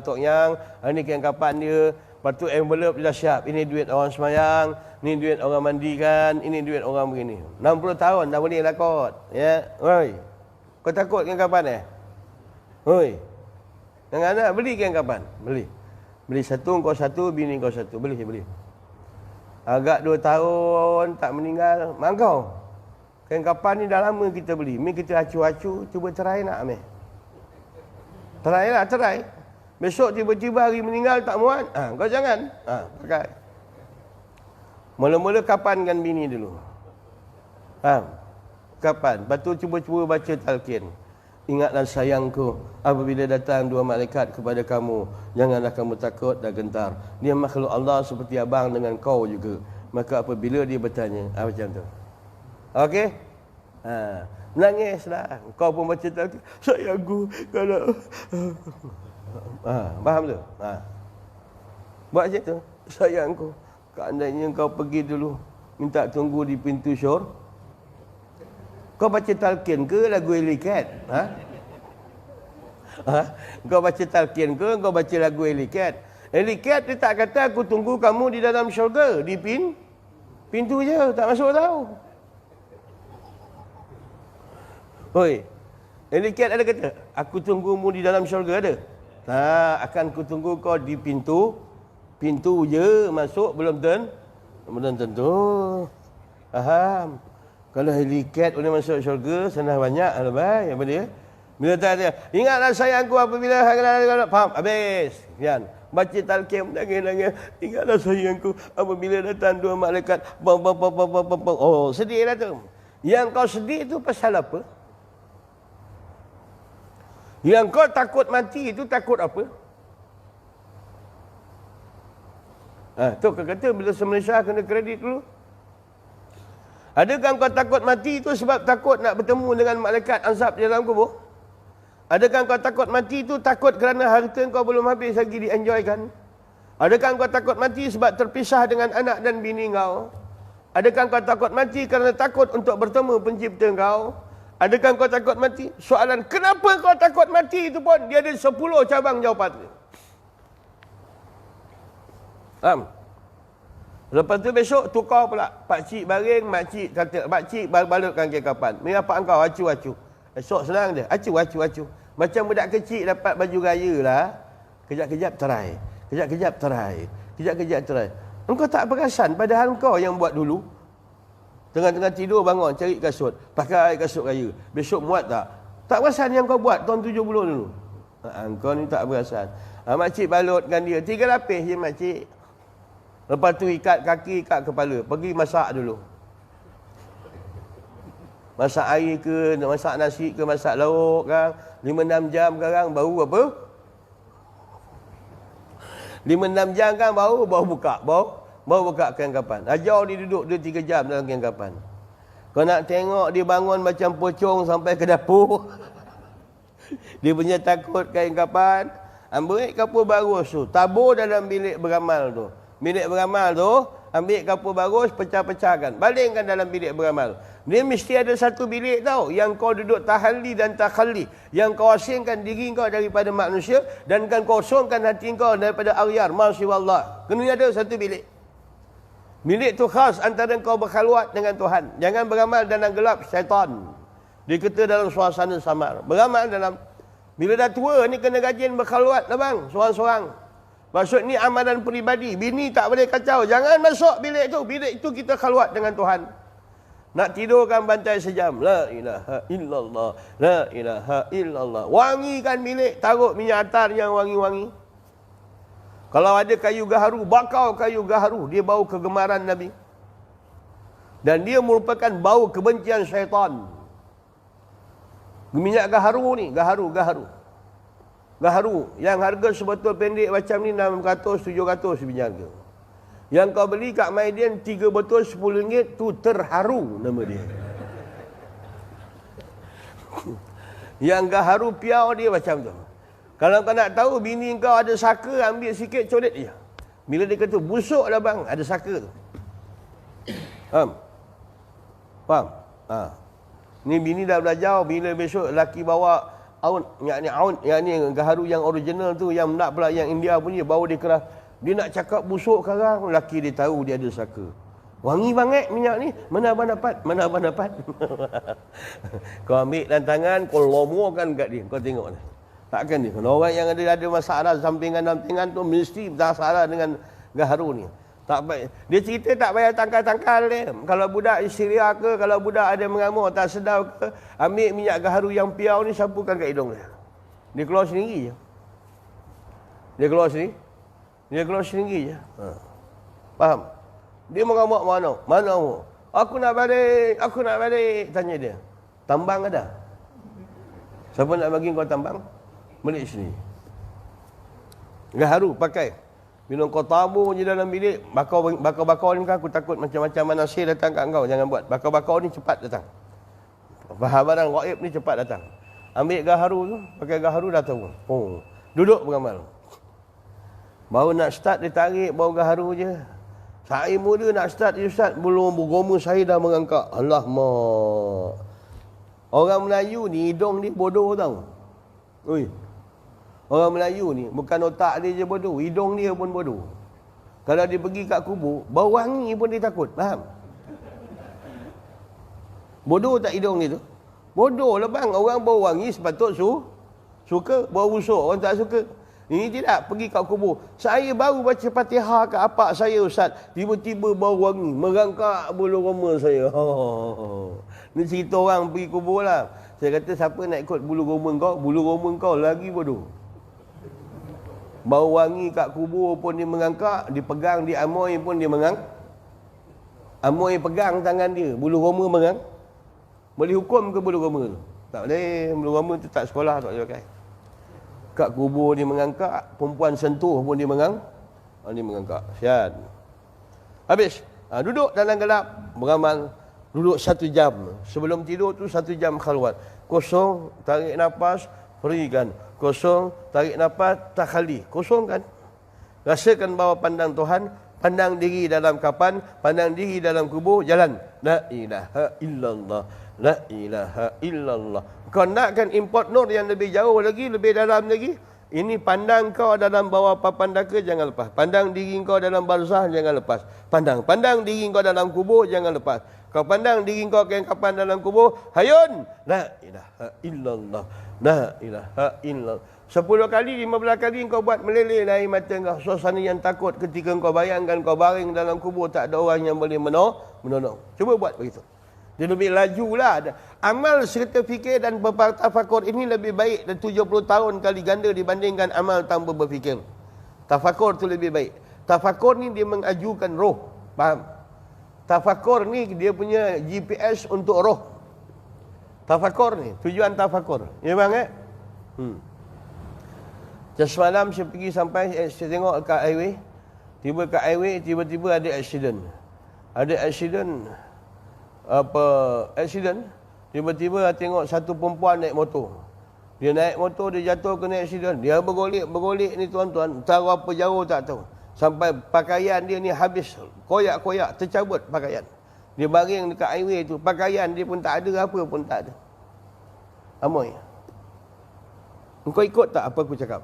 Tok Yang, ni kain kapan dia, lepas tu envelope dia dah siap. Ini duit orang semayang, ni duit orang mandikan, ini duit orang begini. 60 tahun dah boleh lakot. Ya, oi. Kau takut kain kapan Oi. Yang anak beli kain kapan? Beli satu, kau satu, bini kau satu. Beli. Agak 2 tahun tak meninggal, mangkau. Kain kapan ni dah lama kita beli. Ni kita acu-acu, cuba try nak ambil. Try. Besok tiba-tiba hari meninggal tak muat. Kau jangan. Pakai. Mula-mula kapankan bini dulu. Kapan? Lepas tu cuba-cuba baca talqin. Ingatlah sayangku, apabila datang 2 malaikat kepada kamu, janganlah kamu takut dan gentar. Dia makhluk Allah seperti abang dengan kau juga. Maka apabila dia bertanya, macam tu. Okey? Nangislah. Kau pun baca talqin. Sayangku, kalau... faham tu? Buat macam tu. Sayangku, seandainya kau pergi dulu, minta tunggu di pintu syur. Kau baca talqin ke lagu Elicat? Kau baca talqin ke kau baca lagu Elicat? Elicat dia tak kata aku tunggu kamu di dalam syurga. Di pintu je, tak masuk tahu. Oi, Elicat ada kata, aku tunggumu di dalam syurga ada? Tak, akan aku tunggu kau di pintu je, masuk belum tentu. Faham? Kalau helikat boleh masuk syurga, senang banyak lebay. Apa dia? Bila tak ada, ingatlah sayangku apabila faham? Habis. Kan? Baca talqin, nangis. Ingatlah sayangku apabila datang 2 malaikat. Oh, sedihlah tu. Yang kau sedih tu pasal apa? Yang kau takut mati itu takut apa? Tu kau kata bila Malaysia kena kredit dulu. Adakah kau takut mati itu sebab takut nak bertemu dengan malaikat azab di dalam kubur? Adakah kau takut mati itu takut kerana harta kau belum habis lagi di-enjoykan? Adakah kau takut mati sebab terpisah dengan anak dan bini kau? Adakah kau takut mati kerana takut untuk bertemu pencipta kau? Adakah kau takut mati? Soalan kenapa kau takut mati itu pun dia ada 10 cabang jawapan. Faham? Lepas tu besok tukar pula. Pakcik baring, makcik kata, pakcik balutkan kain kapan. Ni apa engkau acu-acu. Esok senang dia. Acu. Macam budak kecil dapat baju raya lah. Kejap-kejap try. Kejap-kejap try. Engkau tak perasan padahal engkau yang buat dulu. Tengah-tengah tidur bangun cari kasut. Pakai kasut raya. Besok muat tak? Tak perasan yang kau buat tahun 70 dulu. Engkau ni tak perasan. Makcik balutkan dia. 3 lapis je makcik. Lepas tu ikat kaki, ikat kepala. Pergi masak dulu. Masak air ke, masak nasi ke, masak lauk kan. 5-6 jam sekarang baru apa? 5-6 jam kan baru buka. Baru buka kelengkapan. Ajar dia duduk 2-3 jam dalam kelengkapan. Kau nak tengok dia bangun macam pocong sampai ke dapur. Dia punya takut kelengkapan. Ambil kapur bagus tu. Tabur dalam bilik beramal tu. Bilik beramal tu, ambil kapur bagus, pecah-pecahkan. Balingkan dalam bilik beramal. Dia mesti ada satu bilik tau. Yang kau duduk tahalli dan takhalli. Yang kau asingkan diri kau daripada manusia. Dan kan kosongkan hati kau daripada aghyar. Masya-Allah. Kena ada satu bilik. Bilik tu khas antara kau berkhalwat dengan Tuhan. Jangan beramal dalam gelap syaitan. Dikata dalam suasana samar. Beramal dalam... Bila dah tua ni kena rajin berkhalwat lah bang. Seorang-seorang. Maksud ni amalan peribadi. Bini tak boleh kacau. Jangan masuk bilik tu. Bilik tu kita khalwat dengan Tuhan. Nak tidurkan bantai sejam. La ilaha illallah. La ilaha illallah. Wangikan bilik. Taruh minyak atar yang wangi-wangi. Kalau ada kayu gaharu, bakau kayu gaharu. Dia bau kegemaran Nabi. Dan dia merupakan bau kebencian syaitan. Minyak gaharu ni. Gaharu. Gaharu. Yang harga sebetul pendek macam ni 600, 700 punya harga. Yang kau beli kat Maidan 3 botol RM10 tu terharu nama dia. Yang gaharu piau dia macam tu. Kalau kau nak tahu bini kau ada saka, ambil sikit coret dia. Bila dia kata busuk dah bang, ada saka tu. Faham? Ni bini dah belajar, bila besok laki bawa aun, yang ni gaharu yang original tu, yang nak pula yang India punya, bawa dia keras. Dia nak cakap busuk sekarang, laki dia tahu dia ada saka. Wangi banget minyak ni. Mana abang dapat? Kau ambil dalam tangan, kau lomorkan kat dia. Kau tengok ni. Takkan dia. Kalau orang yang ada masalah sampingan-sampingan tu, mesti masalah dengan gaharu ni. Tak baik. Dia cerita tak payah tangkal-tangkal dia. Kalau budak Syria ke, kalau budak ada mengamuk, tak sedar ke, ambil minyak gaharu yang piau ni, sapukan kat hidung dia. Dia keluar sendiri je. Dia keluar sendiri je. Faham? Dia mengamuk mana? Aku nak balik. Tanya dia. Tambang ada? Siapa nak bagi kau tambang? Balik sini. Gaharu pakai. Bila kau tabur je dalam bilik, bakau-bakau ni kan aku takut macam-macam manasir datang kat kau. Jangan buat. Bakau-bakau ni cepat datang. Barang gaib ni cepat datang. Ambil gaharu tu, pakai gaharu dah tahu. Duduk beramal. Baru nak start dia tarik bau gaharu je. Saya muda nak start dia ustaz, belum bergoma saya dah mengangkat. Alamak. Orang Melayu ni hidung dia bodoh tau. Oi. Orang Melayu ni bukan otak dia je bodoh, hidung dia pun bodoh. Kalau dia pergi kat kubur, bau wangi pun dia takut, faham? Bodoh tak hidung dia tu? Bodoh lah bang, orang bau wangi sepatut suka, bau busuk orang tak suka. Ini tidak, pergi kat kubur. Saya baru baca Fatihah kat apak saya ustaz, tiba-tiba bau wangi, merangkak bulu roma saya. Ni cerita orang pergi kubur lah. Saya kata siapa nak ikut bulu roma kau lagi bodoh. Bau wangi kat kubur pun dia mengangkak, dipegang, diamoi pun dia Amoi pegang tangan dia, bulu roma mengang. Boleh hukum ke bulu roma tu? Tak boleh, bulu roma tu tak sekolah tak boleh pakai. Kat kubur dia mengangkak, perempuan sentuh pun dia mengangkak. Sian. Habis. Duduk dalam gelap, beramal. Duduk 1 jam. Sebelum tidur tu 1 jam khalwat. Kosong, tarik nafas, berikan. Kosong, tarik nafas, takhalli. Kosongkan. Rasakan bahawa pandang Tuhan, pandang diri dalam kapan, pandang diri dalam kubur, jalan. La ilaha illallah. La ilaha illallah. Kau nakkan import nur yang lebih jauh lagi, lebih dalam lagi. Ini pandang kau dalam bawah papan daka, jangan lepas. Pandang diri kau dalam barzah, jangan lepas. Pandang diri kau dalam kubur, jangan lepas. Kau pandang diri kau kapan dalam kubur, hayun. La ilaha illallah. La ilaha illallah. 10 kali, 15 kali kau buat meleleh dari mata kau. Suasana yang takut ketika kau bayangkan kau baring dalam kubur, tak ada orang yang boleh menolong. Cuba buat begitu. Dia lebih laju lah. Amal serta fikir dan bertafakur ini lebih baik dan 70 tahun kali ganda dibandingkan amal tanpa berfikir. Tafakur tu lebih baik. Tafakur ni dia mengajukan roh. Faham? Tafakur ni dia punya GPS untuk roh. Tafakur ni, tujuan tafakur. Ya bang Semalam saya pergi sampai, saya tengok kat highway. Tiba-tiba ada accident. Tiba-tiba tengok satu perempuan naik motor. Dia naik motor, dia jatuh kena accident. Dia bergolek ni tuan-tuan. Tahu apa jauh tak tahu. Sampai pakaian dia ni habis. Koyak-koyak, tercabut pakaian. Dia baring dekat highway tu. Pakaian dia pun tak ada, apa pun tak ada. Amoy. Engkau ikut tak apa aku cakap?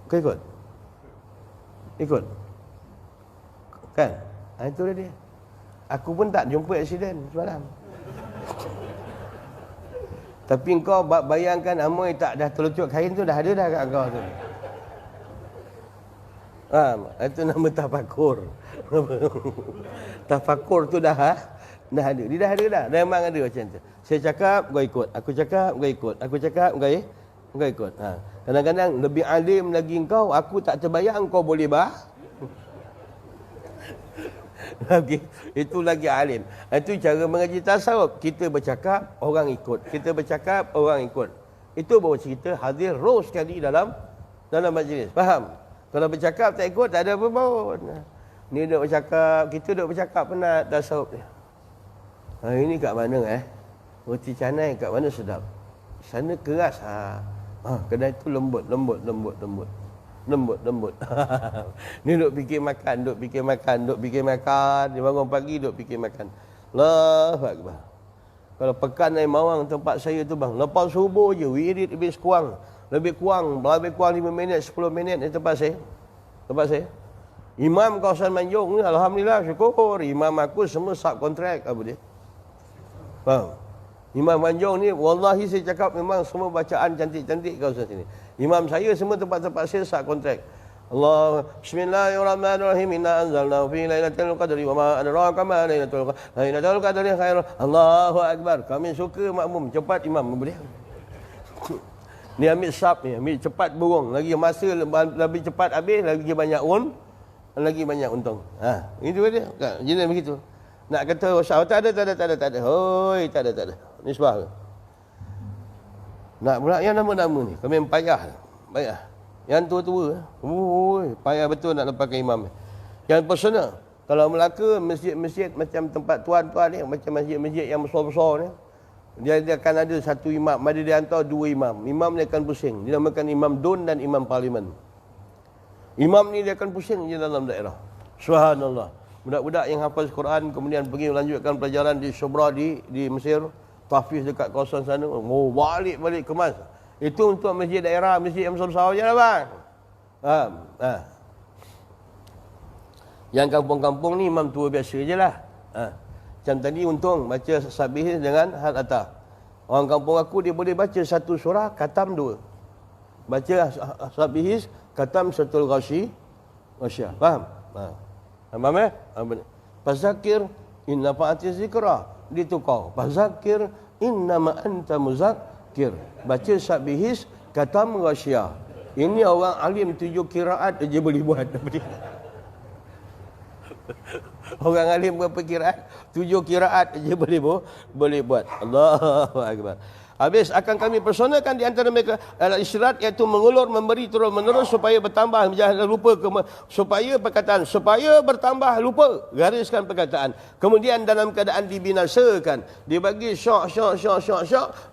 Kau ikut? Ikut? Kan? Itu dia. Aku pun tak jumpa aksiden semalam. Tapi kau bayangkan Amoy tak dah terlucut kain tu dah ada dah kat kau tu. Itu nama tafakur. Tafakur tu dah ada. Dia dah ada dah. Memang ada macam tu. Saya cakap, kau ikut. Aku cakap, kau ikut. Aku cakap, kau ikut. Kadang-kadang lebih alim lagi kau, aku tak terbayang kau boleh Itu lagi alim. Itu cara mengaji tasawuf. Kita bercakap, orang ikut. Kita bercakap, orang ikut. Itu baru cerita hadir roh sekali dalam majlis. Faham? Kalau bercakap tak ikut, tak ada apa pun. Ni duk bercakap, kita duk bercakap penat tasawuf ni. Ini kat mana Roti canai kat mana sedap? Sana keras. Kedai tu lembut. Ni duk fikir makan. Dia bangun pagi duk fikir makan. Allahu Akbar. Kalau pekan naik Mawang tempat saya tu bang, lepas subuh je wirid lebih kurang 5 minit 10 minit di tempat saya. Imam kawasan Manjung ni alhamdulillah syukur imam aku semua subkontrak apa dia. Faham? Imam Manjung ni wallahi saya cakap memang semua bacaan cantik-cantik kawasan sini. Imam saya semua tempat-tempat saya subkontrak. Allah Bismillahirrahmanirrahim. Inna anzalnahu fi lailatul qadri wa ma adraka ma lailatul qadri khairun. Allahu Akbar. Kami suka makmum cepat imam boleh. Ni ambil sub ni, ambil cepat burung. Lagi masa lebih cepat habis, lagi banyak untung. Itu dia. Jenis begitu. Nak kata usah tak ada. Hoi, tak ada. Nisbah. Nak pula yang nama-nama ni, kami payah. Yang tua-tua, payah betul nak lepaskan imam. Yang personal, kalau Melaka masjid-masjid macam tempat tuan-tuan ni, macam masjid-masjid yang besar-besar ni, dia akan ada satu imam, dia hantar 2 imam. Imam ni akan pusing. Dinamakan imam dun dan imam parlimen. Imam ni dia akan pusing je dalam daerah. Subhanallah. Budak-budak yang hafaz Quran kemudian pergi melanjutkan pelajaran di Shubra di Mesir, tahfiz dekat kawasan sana, balik kemas. Itu untuk masjid daerah, masjid yang besar-besar je lah bang. Yang kampung-kampung ni imam tua biasa je lah. Macam tadi untung baca sabih dengan hal atas. Orang kampung aku dia boleh baca satu surah khatam 2. Baca sabih khatam satu ghasyiyah. Faham? Faham Fazakir inna fa'ati zikra. Ditukar. Fazakir inna ma anta muzakkir. Baca sabihis khatam ghasyiyah. Ini orang alim 7 kiraat je boleh buat. Orang alim berapa kiraat? 7 kiraat je boleh buat. Allahu Akbar. Habis akan kami personalkan di antara mereka al-isyarat, iaitu mengulur memberi terus menerus supaya bertambah jangan lupa supaya perkataan supaya bertambah lupa gariskan perkataan. Kemudian dalam keadaan dibinasakan, dibagi syok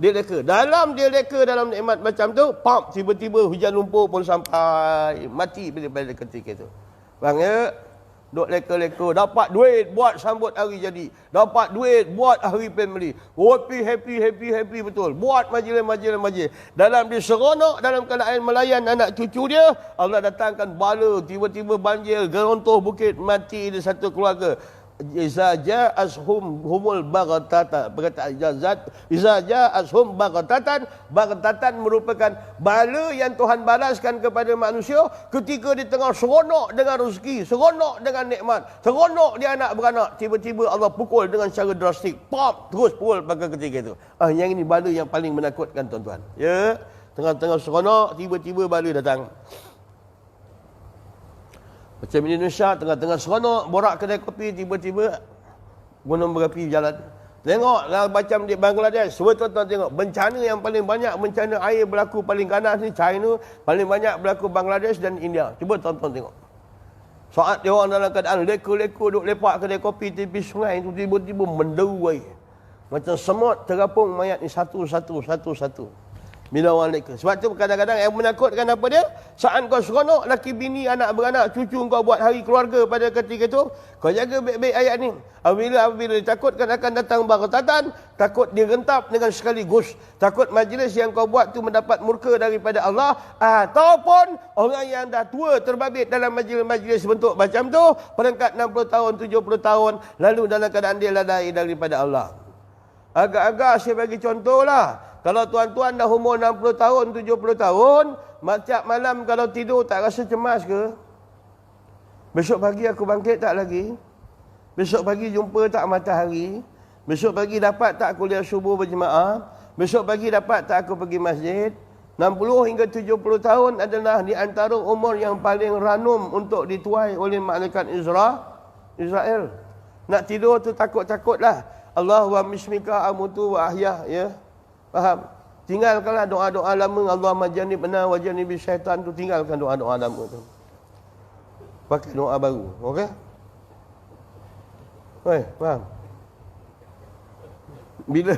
dia leka. Dia leka dalam nikmat macam tu, pop tiba-tiba hujan lumpur pun sampai mati pada ketika itu. Bang ya, duk leka-leka, dapat duit buat sambut hari jadi, dapat duit buat hari family, happy betul, buat majlis. Dalam dia seronok dalam keadaan melayan anak cucu dia, Allah datangkan bala, tiba-tiba banjir, gerontoh bukit, mati di satu keluarga. iza ja'ashum humul baghtatan, perkataan iza ja'ashum baghtatan merupakan bala yang Tuhan balaskan kepada manusia ketika di tengah seronok dengan rezeki, seronok dengan nikmat, seronok dia anak beranak, tiba-tiba Allah pukul dengan cara drastik, pop, terus pukul pada ketika itu. Yang ini bala yang paling menakutkan tuan-tuan. Ya, tengah-tengah seronok tiba-tiba bala datang. Macam Indonesia, tengah-tengah seronok, borak kedai kopi, tiba-tiba gunung berapi jalan. Tengoklah macam di Bangladesh, semua tuan-tuan tengok. Bencana yang paling banyak, bencana air berlaku paling ganas ni China, paling banyak berlaku Bangladesh dan India. Cuba tuan-tuan tengok. Saat dia orang dalam keadaan leko-leko duduk lepak kedai kopi tepi sungai itu, tiba-tiba menderu air. Macam semut terapung mayat ni satu-satu. Bila orang leka. Sebab tu kadang-kadang yang menakutkan apa dia? Saat kau seronok, laki bini, anak beranak, cucu kau buat hari keluarga pada ketika itu, kau jaga baik-baik ayat ni. Apabila ditakutkan akan datang baghtatan, takut direntap dengan sekaligus. Takut majlis yang kau buat tu mendapat murka daripada Allah, ataupun orang yang dah tua terbabit dalam majlis-majlis bentuk macam tu, perangkat 60 tahun, 70 tahun, lalu dalam keadaan dia ladai daripada Allah. Agak-agak saya bagi contoh lah. Kalau tuan-tuan dah umur 60 tahun, 70 tahun, setiap malam kalau tidur tak rasa cemas ke? Besok pagi aku bangkit tak lagi? Besok pagi jumpa tak matahari? Besok pagi dapat tak kuliah subuh berjemaah? Besok pagi dapat tak aku pergi masjid? 60 hingga 70 tahun adalah di antara umur yang paling ranum untuk dituai oleh malaikat Israel. Nak tidur tu takut-takutlah. Allah wa mismika amutu wa ahya, ya. Faham? Tinggalkanlah doa-doa lama. Allahumma jannibna wa jannibi syaitan tu, tinggalkan doa-doa lama tu. Pakai doa baru. Okey? Oi, faham? Bila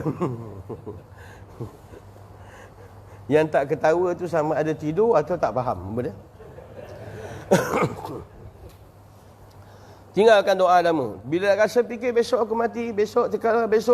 yang tak ketawa tu sama ada tidur atau tak faham, betul? Tinggalkan doa lama. Bila rasa fikir besok aku mati, besok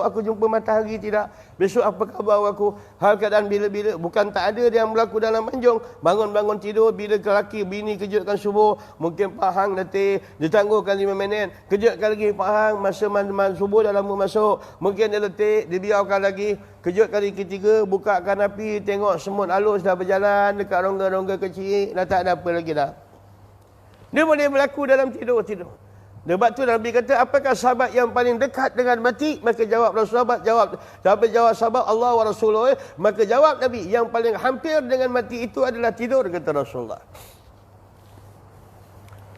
aku jumpa matahari tidak, besok apa khabar aku, hal keadaan bila-bila, bukan tak ada yang berlaku dalam anjung. Bangun-bangun tidur, bila lelaki bini kejutkan subuh, mungkin pahang letih, ditangguhkan 5 minit, kejutkan lagi pahang, masa subuh dah lama masuk, mungkin dia letih, dibiarkan lagi, kejut kali ketiga, bukakan api, tengok semut halus dah berjalan dekat rongga-rongga kecil, dah tak ada apa lagi dah. Dia boleh berlaku dalam tidur. Sebab tu Nabi kata, apakah sahabat yang paling dekat dengan mati? Maka jawab Rasulullah, jawab sahabat Allah wa Rasulullah. Maka jawab Nabi, yang paling hampir dengan mati itu adalah tidur, kata Rasulullah.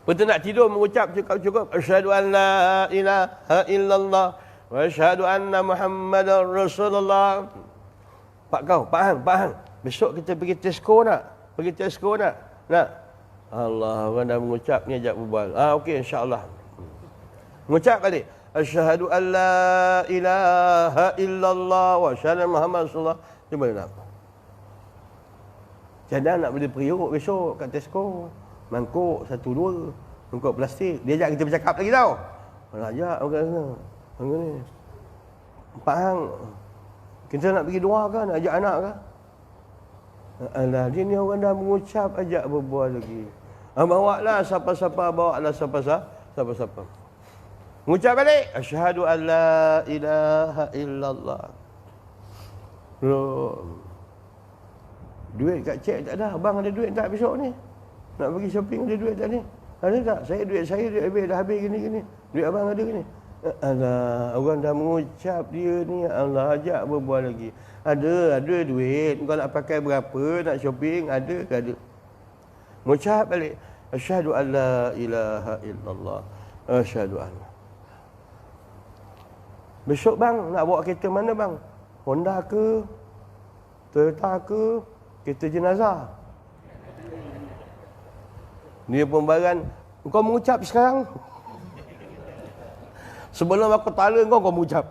Betul nak tidur mengucap cukup-cukup, asyhadu an la ilaha illallah wa asyhadu anna Muhammadar Rasulullah. Pak kau, Pak Hang, besok kita pergi Tesco nak? Nak? Allah, orang dah mengucap ni ajak berbual. Okey, insya-Allah. Mengucap balik, asyhadu an la ilaha illallah wa asyhadu anna Muhammadar Rasulullah. Cuba nak. Jangan nak beli periuk besok kat Tesco. Mangkuk 1-2, mangkuk plastik. Dia ajak kita bercakap lagi tau. Nak ajak orang ni. Pak Hang, kita nak pergi dua ke? Nak ajak anak ke? Alah, dia ni orang dah mengucap, ajak berbual lagi. Bawalah siapa-siapa. Mengucap balik, asyhadu an la ilaha illallah. Duit kat cek tak ada. Abang ada duit tak besok ni? Nak pergi shopping ada duit tak ni? Ada tak? Duit habis dah habis gini. Duit abang ada gini. Alah, orang dah mengucap dia ni, Allah ajak berbual lagi. Ada duit. Kau nak pakai berapa? Nak shopping? Ada. Mengucap balik, asyhadu an la ilaha illallah. Asyhadu an. Besok bang, nak bawa kereta mana bang? Honda ke? Toyota ke? Kereta jenazah? Dia pembayaran. Kau mengucap sekarang? Sebelum aku tala kau mengucap.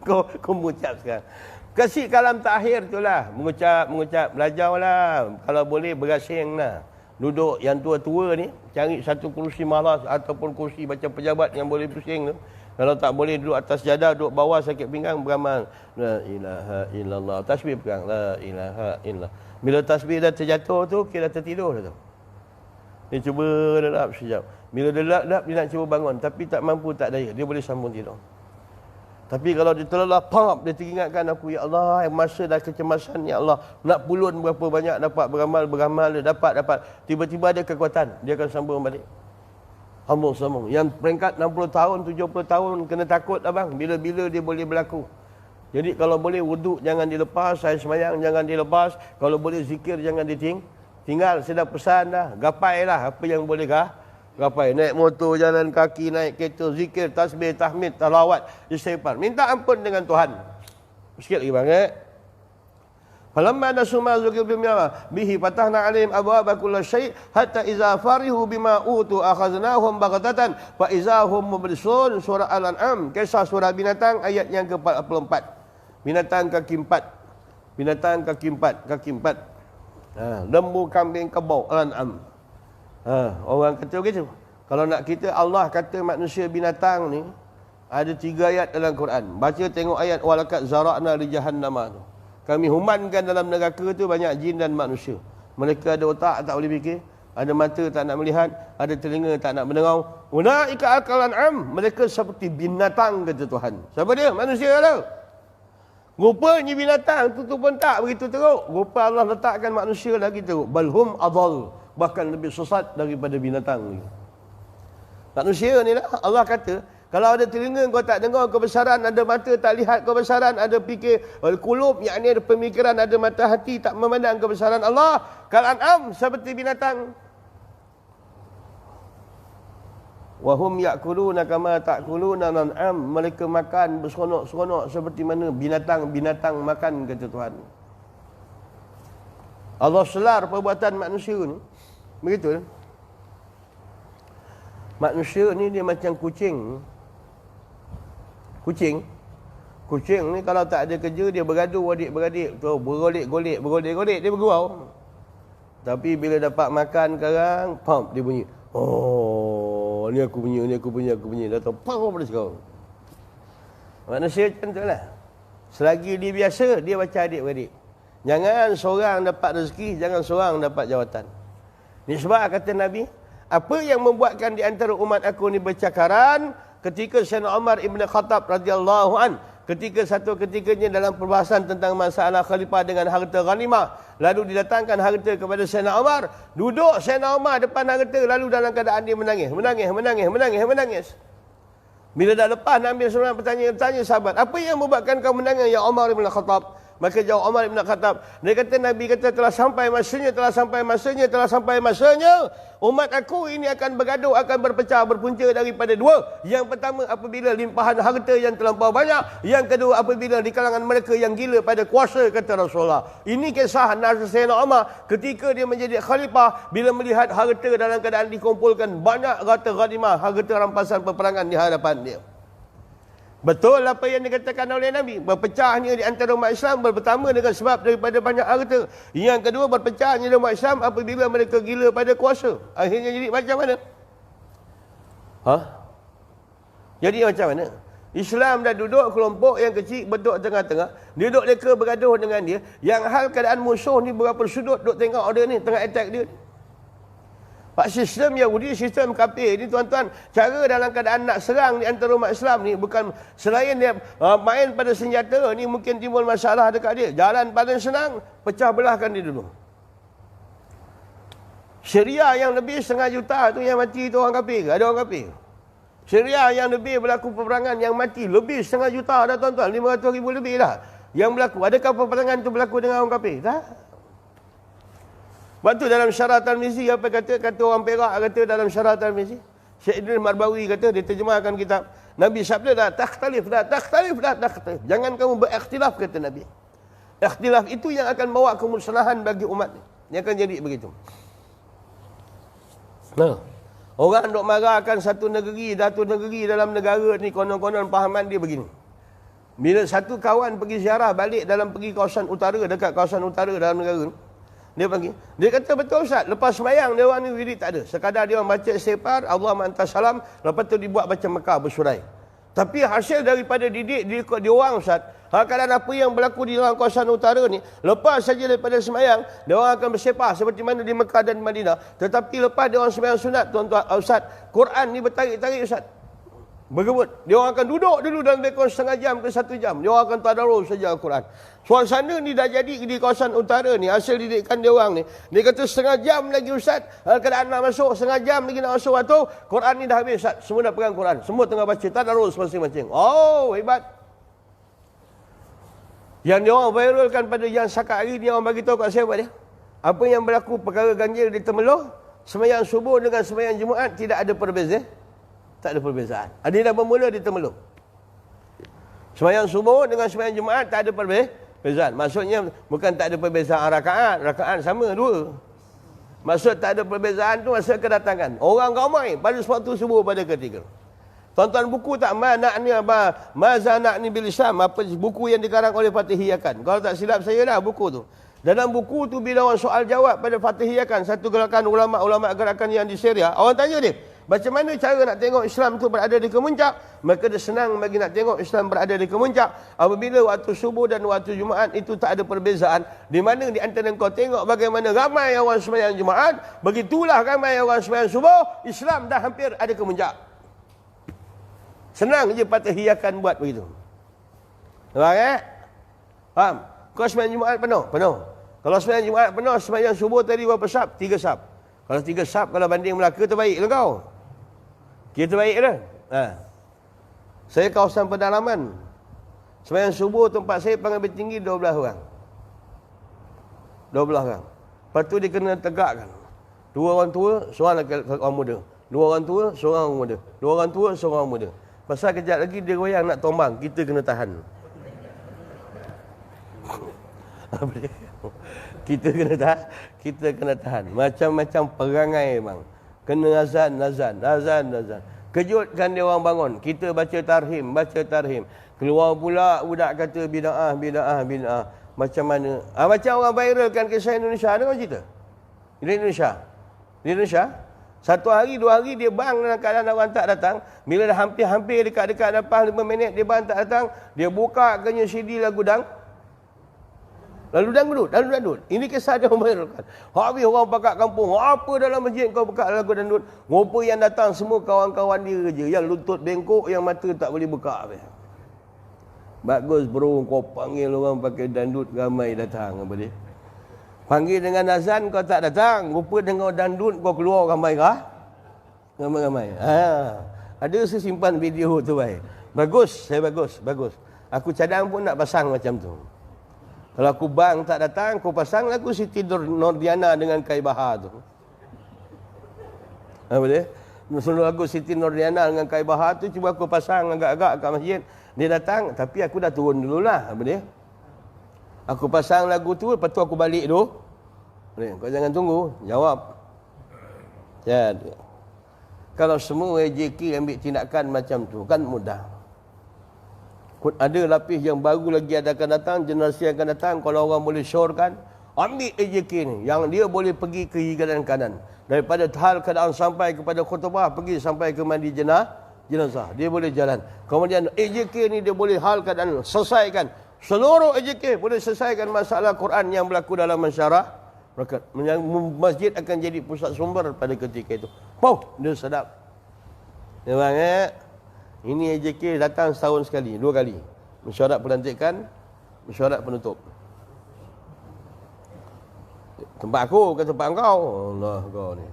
Kau mengucap sekarang. Kasih kalam takhir tu lah. Mengucap. Belajarlah. Kalau boleh berasing lah. Duduk yang tua-tua ni, cari satu kursi malas ataupun kursi macam pejabat yang boleh pusing tu. Kalau tak boleh duduk atas jadah, duduk bawah sakit pinggang, beramal la ilaha illallah. Tasbih pegang la ilaha illallah. Bila tasbih dah terjatuh tu, kira tertidur dah tu. Dia cuba lelap sekejap. Bila dia lelap, dia nak cuba bangun. Tapi tak mampu, tak daya. Dia boleh sambung tidur. Tapi kalau dia terlelap, pam, dia teringatkan aku, ya Allah, masa dah kecemasan, ya Allah, nak pulun berapa banyak, dapat beramal, dia dapat. Tiba-tiba ada kekuatan, dia akan sambung balik. Sambung. Yang peringkat 60 tahun, 70 tahun, kena takut abang. Bila-bila dia boleh berlaku. Jadi kalau boleh wuduk jangan dilepas, saya semayang jangan dilepas. Kalau boleh zikir jangan tinggal. Saya dah pesan dah, gapai lah apa yang boleh gapai. Naik motor, jalan kaki, naik kereta, zikir, tasbih, tahmid, talawat, istighfar. Minta ampun dengan Tuhan. Sikit lagi bang, Falamma nasu ma zukiru bihi fatahna alaihim abwaaba kulli syai' hatta idza farihu bima utu akhaznahum baghtatan fa idza hum mublisun. Surah Al-An'am, kisah surah binatang ayat yang ke-44. Binatang kaki empat. Lembu, kambing, kebau, Al-An'am. Orang kata begitu. Kalau nak kita, Allah kata manusia binatang ni ada 3 ayat dalam Quran. Baca tengok ayat walaqad zara'na li jahannama tu. Kami humankan dalam neraka tu banyak jin dan manusia. Mereka ada otak tak boleh fikir, ada mata tak nak melihat, ada telinga tak nak mendengar. Ulaika akalan am, mereka seperti binatang kata Tuhan. Siapa dia? Manusia tu. Rupanya binatang tu pun tak begitu teruk. Rupa Allah letakkan manusia lagi teruk. Balhum adall, bahkan lebih sesat daripada binatang ni. Manusia ni lah Allah kata, kalau ada telinga kau tak dengar kebesaran, ada mata tak lihat kebesaran, ada fikir kulub, yakni ada pemikiran, ada mata hati tak memandang kebesaran Allah. Kal-an'am, seperti binatang. Wahum yakuluna kama takuluna an'am, mereka makan berseronok-seronok seperti mana binatang makan kata Tuhan. Allah selar perbuatan manusia ni. Begitu. Manusia ni dia macam kucing. Kucing ni kalau tak ada kerja dia bergaduh adik-beradik tu, bergolek-golek dia bergurau. Tapi bila dapat makan sekarang, pam dia bunyi. Oh, ni aku punya. Dah tahu pam dah sekarang. Manusia macam itulah. Selagi dia biasa, dia macam adik-beradik. Jangan seorang dapat rezeki, jangan seorang dapat jawatan. Ni sebab kata Nabi, apa yang membuatkan di antara umat aku ni bercakaran? Ketika Sayyidina Umar Ibn Khattab radhiyallahu an, ketikanya dalam perbahasan tentang masalah khalifah dengan harta ghanimah, lalu didatangkan harta kepada Sayyidina Umar, duduk Sayyidina Umar depan harta, lalu dalam keadaan dia menangis. Bila dah lepas nak ambil seorang bertanya sahabat, apa yang membuatkan kau menangis ya Umar Ibn Khattab? Maka jawab Umar Ibn Khattab, dia kata Nabi kata telah sampai masanya umat aku ini akan bergaduh, akan berpecah, berpunca daripada 2. Yang pertama apabila limpahan harta yang terlampau banyak, yang kedua apabila di kalangan mereka yang gila pada kuasa kata Rasulullah. Ini kisah Sayyidina Umar ketika dia menjadi khalifah, bila melihat harta dalam keadaan dikumpulkan banyak harta ghanimah, harta rampasan peperangan di hadapan dia. Betul apa yang dikatakan oleh Nabi. Berpecahnya di antara umat Islam pertama dengan sebab daripada banyak harta. Yang kedua berpecahnya di umat Islam apabila mereka gila pada kuasa. Akhirnya jadi macam mana? Jadi macam mana? Islam dah duduk kelompok yang kecil berduk tengah-tengah. Duduk mereka bergaduh dengan dia. Yang hal keadaan musuh ni berapa sudut duk tengok dia ni, tengah attack dia. Pak, sistem Yahudi, sistem kafir ni tuan-tuan, cara dalam keadaan nak serang di antara umat Islam ni bukan selain dia main pada senjata ni, mungkin timbul masalah dekat dia. Jalan paling senang, pecah belahkan dia dulu. Syria yang lebih 1,5 juta tu yang mati tu orang kafir ke? Ada orang kafir? Syria yang lebih berlaku peperangan yang mati lebih 1,5 juta dah tuan-tuan, 500,000 lebih dah yang berlaku. Adakah peperangan tu berlaku dengan orang kafir? Tak. Waktu dalam Syarah Tirmizi apa kata orang Perak kata dalam Syarah Tirmizi, Syekh Idris Marbawi kata, dia terjemahkan kitab, Nabi sabda la takhtalif. Jangan kamu berikhtilaf kata Nabi. Ikhtilaf itu yang akan bawa kemusnahan bagi umat ni. Dia akan jadi begitu. Orang duk marahkan satu negeri dalam negara ni, konon-konon pahaman dia begini. Bila satu kawan pergi ziarah balik pergi kawasan utara, dekat kawasan utara dalam negara ni, dia kata betul Ustaz, lepas sembahyang dia orang ni wirid tak ada. Sekadar dia orang baca istighfar, Allah ma'antas salam, lepas tu dibuat baca Mekah bersurai. Tapi hasil daripada didik dia orang Ustaz, Hal keadaan apa yang berlaku di dalam kawasan utara ni, lepas saja daripada sembahyang, dia orang akan bersepah seperti mana di Mekah dan Madinah. Tetapi lepas dia orang sembahyang sunat, tuan-tuan, Ustaz, Quran ni bertarik-tarik Ustaz. Bergebut. Dia orang akan duduk dulu dalam lekor setengah jam ke 1 jam. Dia orang akan tadarus saja Al-Quran. Suasana ni dah jadi di kawasan utara ni. Hasil didikan dia orang ni. Dia kata setengah jam lagi Ustaz. Keadaan nak masuk. Setengah jam lagi nak masuk waktu. Quran ni dah habis Ustaz. Semua dah pegang Quran. Semua tengah baca. Tadarus masing-masing. Oh, hebat. Yang dia orang viralkan pada yang sakat hari ni, orang bagi tahu kat saya apa dia? Apa yang berlaku perkara ganjil di Temerloh, sembahyang subuh dengan sembahyang Jumaat tidak ada perbezaan. Tak ada perbezaan. Dia dah bermula di Temerloh. Sembahyang subuh dengan sembahyang Jumaat tak ada perbezaan. Maksudnya bukan tak ada perbezaan rakaat. Rakaat sama dua. Maksud tak ada perbezaan tu maksud kedatangan. Orang ramai pada waktu subuh pada ketika. Tonton buku tak? Mazana'ni bil Islam. Apa buku yang dikarang oleh Fatihiyakan. Kalau tak silap saya dah buku tu. Dalam buku tu bila orang soal jawab pada Fatihiyakan, satu gerakan ulama-ulama gerakan yang di Syria, orang tanya dia, macam mana cara nak tengok Islam tu berada di kemuncak? Maka dia senang bagi nak tengok Islam berada di kemuncak apabila waktu subuh dan waktu Jumaat itu tak ada perbezaan. Di mana di antara kau tengok bagaimana ramai orang sembahyang Jumaat, begitulah ramai orang sembahyang subuh, Islam dah hampir ada kemuncak. Senang je Fatihiyakan buat begitu. Faham? Faham? Kau sembahyang Jumaat penuh? Penuh. Kalau sembahyang Jumaat penuh, sembahyang subuh tadi berapa sap? 3 sap. Kalau 3 sap, kalau banding Melaka, terbaik lah kau. Kita baik dah. Saya kawasan pedalaman. Sembahyang subuh tempat saya pengambil tinggi 12 orang. 12 orang. Lepas tu dia kena tegakkan. 2 orang tua, seorang orang muda. 2 orang tua, seorang orang muda. 2 orang tua, seorang orang muda. Pasal kejap lagi dia goyang nak tombang, kita kena tahan. Kita kena tahan. Macam-macam perangai bang. Kena azan. Kejutkan dia orang bangun. Kita baca tarhim. Keluar pula budak kata bid'ah. Macam mana? Macam orang viralkan kisah Indonesia. Ada orang cerita? Di Indonesia. 1 hari, 2 hari dia bang dalam keadaan orang tak datang. Bila dah hampir dekat lepas 5 minit dia bang tak datang. Dia buka kena CD lagu Lalu dangdut. Ini kisah dia memviralkan. Habis orang pakat kampung. Apa dalam masjid kau buka lagu dangdut? Rupa yang datang semua kawan-kawan dia je. Yang lutut bengkok, yang mata tak boleh buka. Bagus bro, kau panggil orang pakai dangdut, ramai datang. Apa dia? Panggil dengan azan kau tak datang. Rupa dengan dangdut kau keluar ramai kah? Ramai. Ada saya simpan video tu baik. Bagus. Aku cadang pun nak pasang macam tu. Kalau aku bang tak datang, aku pasang lagu Siti Nurdiana dengan Kai Bahar tu. Apa dia? Suruh lagu Siti Nurdiana dengan Kai Bahar tu, cuba aku pasang agak-agak kat masjid. Dia datang, tapi aku dah turun dululah. Apa dia? Aku pasang lagu tu, lepas tu aku balik tu. Kau jangan tunggu, jawab. Jadi, kalau semua AJK ambil tindakan macam tu, kan mudah. Ada lapis yang baru lagi akan datang, generasi yang akan datang, kalau orang boleh syorkan, ambil AJK ni, yang dia boleh pergi ke kanan. Daripada hal keadaan sampai kepada khutbah, pergi sampai ke mandi jenazah. Dia boleh jalan. Kemudian AJK ni dia boleh hal keadaan, selesaikan. Seluruh AJK boleh selesaikan masalah Quran yang berlaku dalam masyarakat. Masjid akan jadi pusat sumber pada ketika itu. Dia sedap. Memang ini AJK datang setahun sekali, 2 kali. Mesyuarat pelantikan, mesyuarat penutup. Tempat aku ke tempat engkau? Allah kau ni.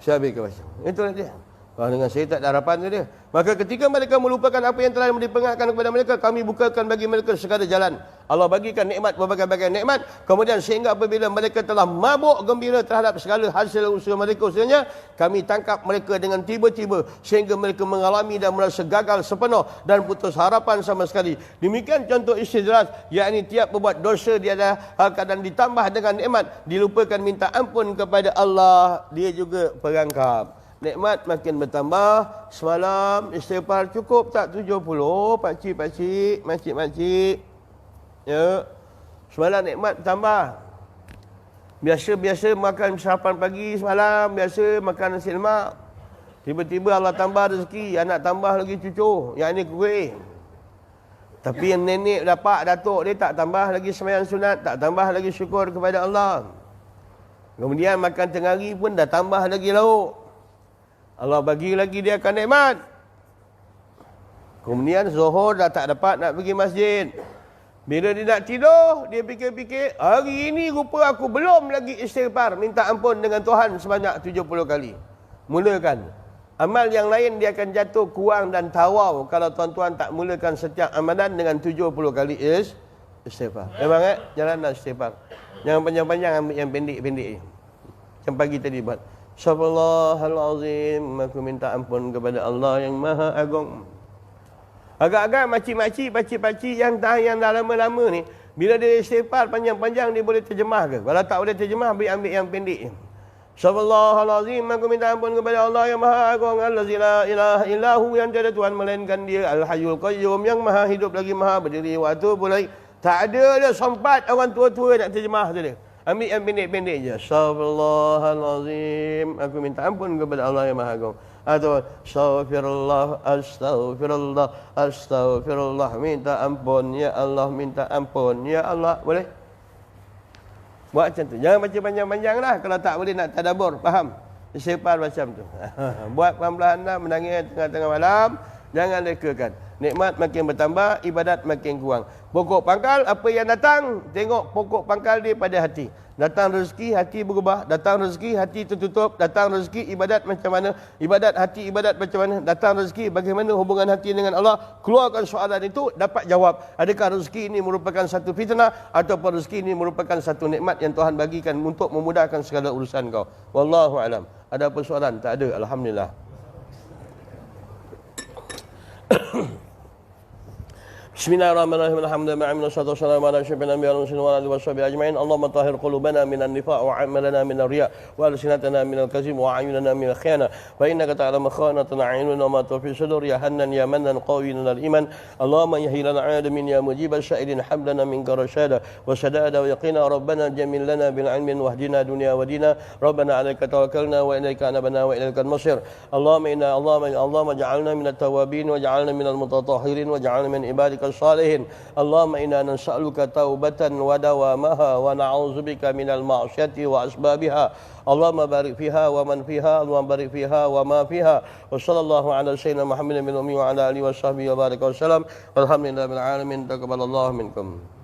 Syabik ke macam. Itulah dia. Kalau dengan saya tak ada harapan tu dia. Maka ketika mereka melupakan apa yang telah diperingatkan kepada mereka, kami bukakan bagi mereka segala jalan. Allah bagikan nikmat berbagai-bagai nikmat. Kemudian sehingga apabila mereka telah mabuk gembira terhadap segala hasil usaha mereka usahanya, kami tangkap mereka dengan tiba-tiba sehingga mereka mengalami dan merasa gagal sepenuh dan putus harapan sama sekali. Demikian contoh istidraj, yakni tiap berbuat dosa dia ada keadaan ditambah dengan nikmat, dilupakan minta ampun kepada Allah, dia juga perangkap. Nikmat makin bertambah. Semalam istighfar cukup tak 70? Pakcik-pakcik, makcik-makcik. Ya. Semalam nikmat bertambah. Biasa-biasa makan sarapan pagi semalam, biasa makan nasi lemak. Tiba-tiba Allah tambah rezeki, anak tambah lagi cucu. Yang ini kuih. Tapi yang nenek dapat datuk dia tak tambah lagi sembahyang sunat, tak tambah lagi syukur kepada Allah. Kemudian makan tengah hari pun dah tambah lagi lauk. Allah bagi lagi dia akan nikmat. Kemudian zuhur dah tak dapat nak pergi masjid. Bila dia nak tidur, dia fikir-fikir, hari ini rupa aku belum lagi istighfar, minta ampun dengan Tuhan sebanyak 70 kali. Mulakan. Amal yang lain dia akan jatuh kurang dan tawau kalau tuan-tuan tak mulakan setiap amalan dengan 70 kali istighfar. Memang jalan istighfar. Jangan panjang-panjang, ambil yang pendek-pendek. Yang pagi tadi buat. Astaghfirullahalazim, aku minta ampun kepada Allah yang Maha Agung. Agak-agak makcik-makcik yang dah lama-lama ni, bila dia istighfar panjang-panjang, dia boleh terjemah ke? Kalau tak boleh terjemah, ambil yang pendek. Astaghfirullahalazim, aku minta ampun kepada Allah yang Maha Agung, allazi la ilaha illahu, yang tiada Tuhan melainkan dia, al-hayyul qayyum, yang Maha hidup lagi Maha berdiri waktu boleh. Tak ada dia sempat orang tua-tua nak terjemah tu dia. Ambil yang pendek-pendek je. Astaghfirullahalazim, aku minta ampun kepada Allah yang Maha Agung. Atau astaghfirullah, astaghfirullah, astaghfirullah, minta ampun ya Allah, minta ampun ya Allah. Boleh? Buat macam tu. Jangan baca panjang-panjang lah. Kalau tak boleh nak tadabbur, faham? Istighfar macam tu. Buat perlahan-lahan lah, menangis tengah-tengah malam. Jangan lekakan. Nikmat makin bertambah, ibadat makin kurang. Pokok pangkal, apa yang datang, tengok pokok pangkal dia pada hati. Datang rezeki, hati berubah. Datang rezeki, hati tertutup. Datang rezeki, ibadat macam mana? Ibadat, hati ibadat macam mana? Datang rezeki, bagaimana hubungan hati dengan Allah? Keluarkan soalan itu, dapat jawab. Adakah rezeki ini merupakan satu fitnah, ataupun rezeki ini merupakan satu nikmat yang Tuhan bagikan untuk memudahkan segala urusan kau? Wallahu alam. Ada apa soalan? Tak ada. Alhamdulillah. Bismillahirrahmanirrahim. Alhamdulillah wassalatu wassalamu ala asyrafil anbiya'i wal mursalin wa ala alihi washabihi ajma'in. Allahumma tahhir qulubana minan nifaq wa 'amalana minal riya' wa alsinatana minal kazib wa a'yunana minal khiyana. Fa innaka ta'lamu kha'inatal a'yun wa ma tufi sudur ya hannan ya mannan qawiyyan al iman. Allahumma yahilana 'adamin ya mujibal sa'ilin hablana minka rasyada wa sadada wa yaqina rabbana jamil lana bil 'ilmin wahdina dunya wa dina. Rabbana 'alaika tawakkalna wa ilaika anabna wa ilaikal masir. Allahumma ja'alna minat tawabin wa ja'alna minal mutatahhirin wa ja'alna min ibadika الصالحين اللهم إنا نسألك توبة ودوامها ونعوذ بك من المعصية وأسبابها اللهم بارك فيها ومن فيها اللهم بارك فيها وما فيها وصلى الله على سيدنا محمد بن أمي وعلى آله وصحبه وبارك وسلم والحمد لله رب العالمين تقبل الله منكم.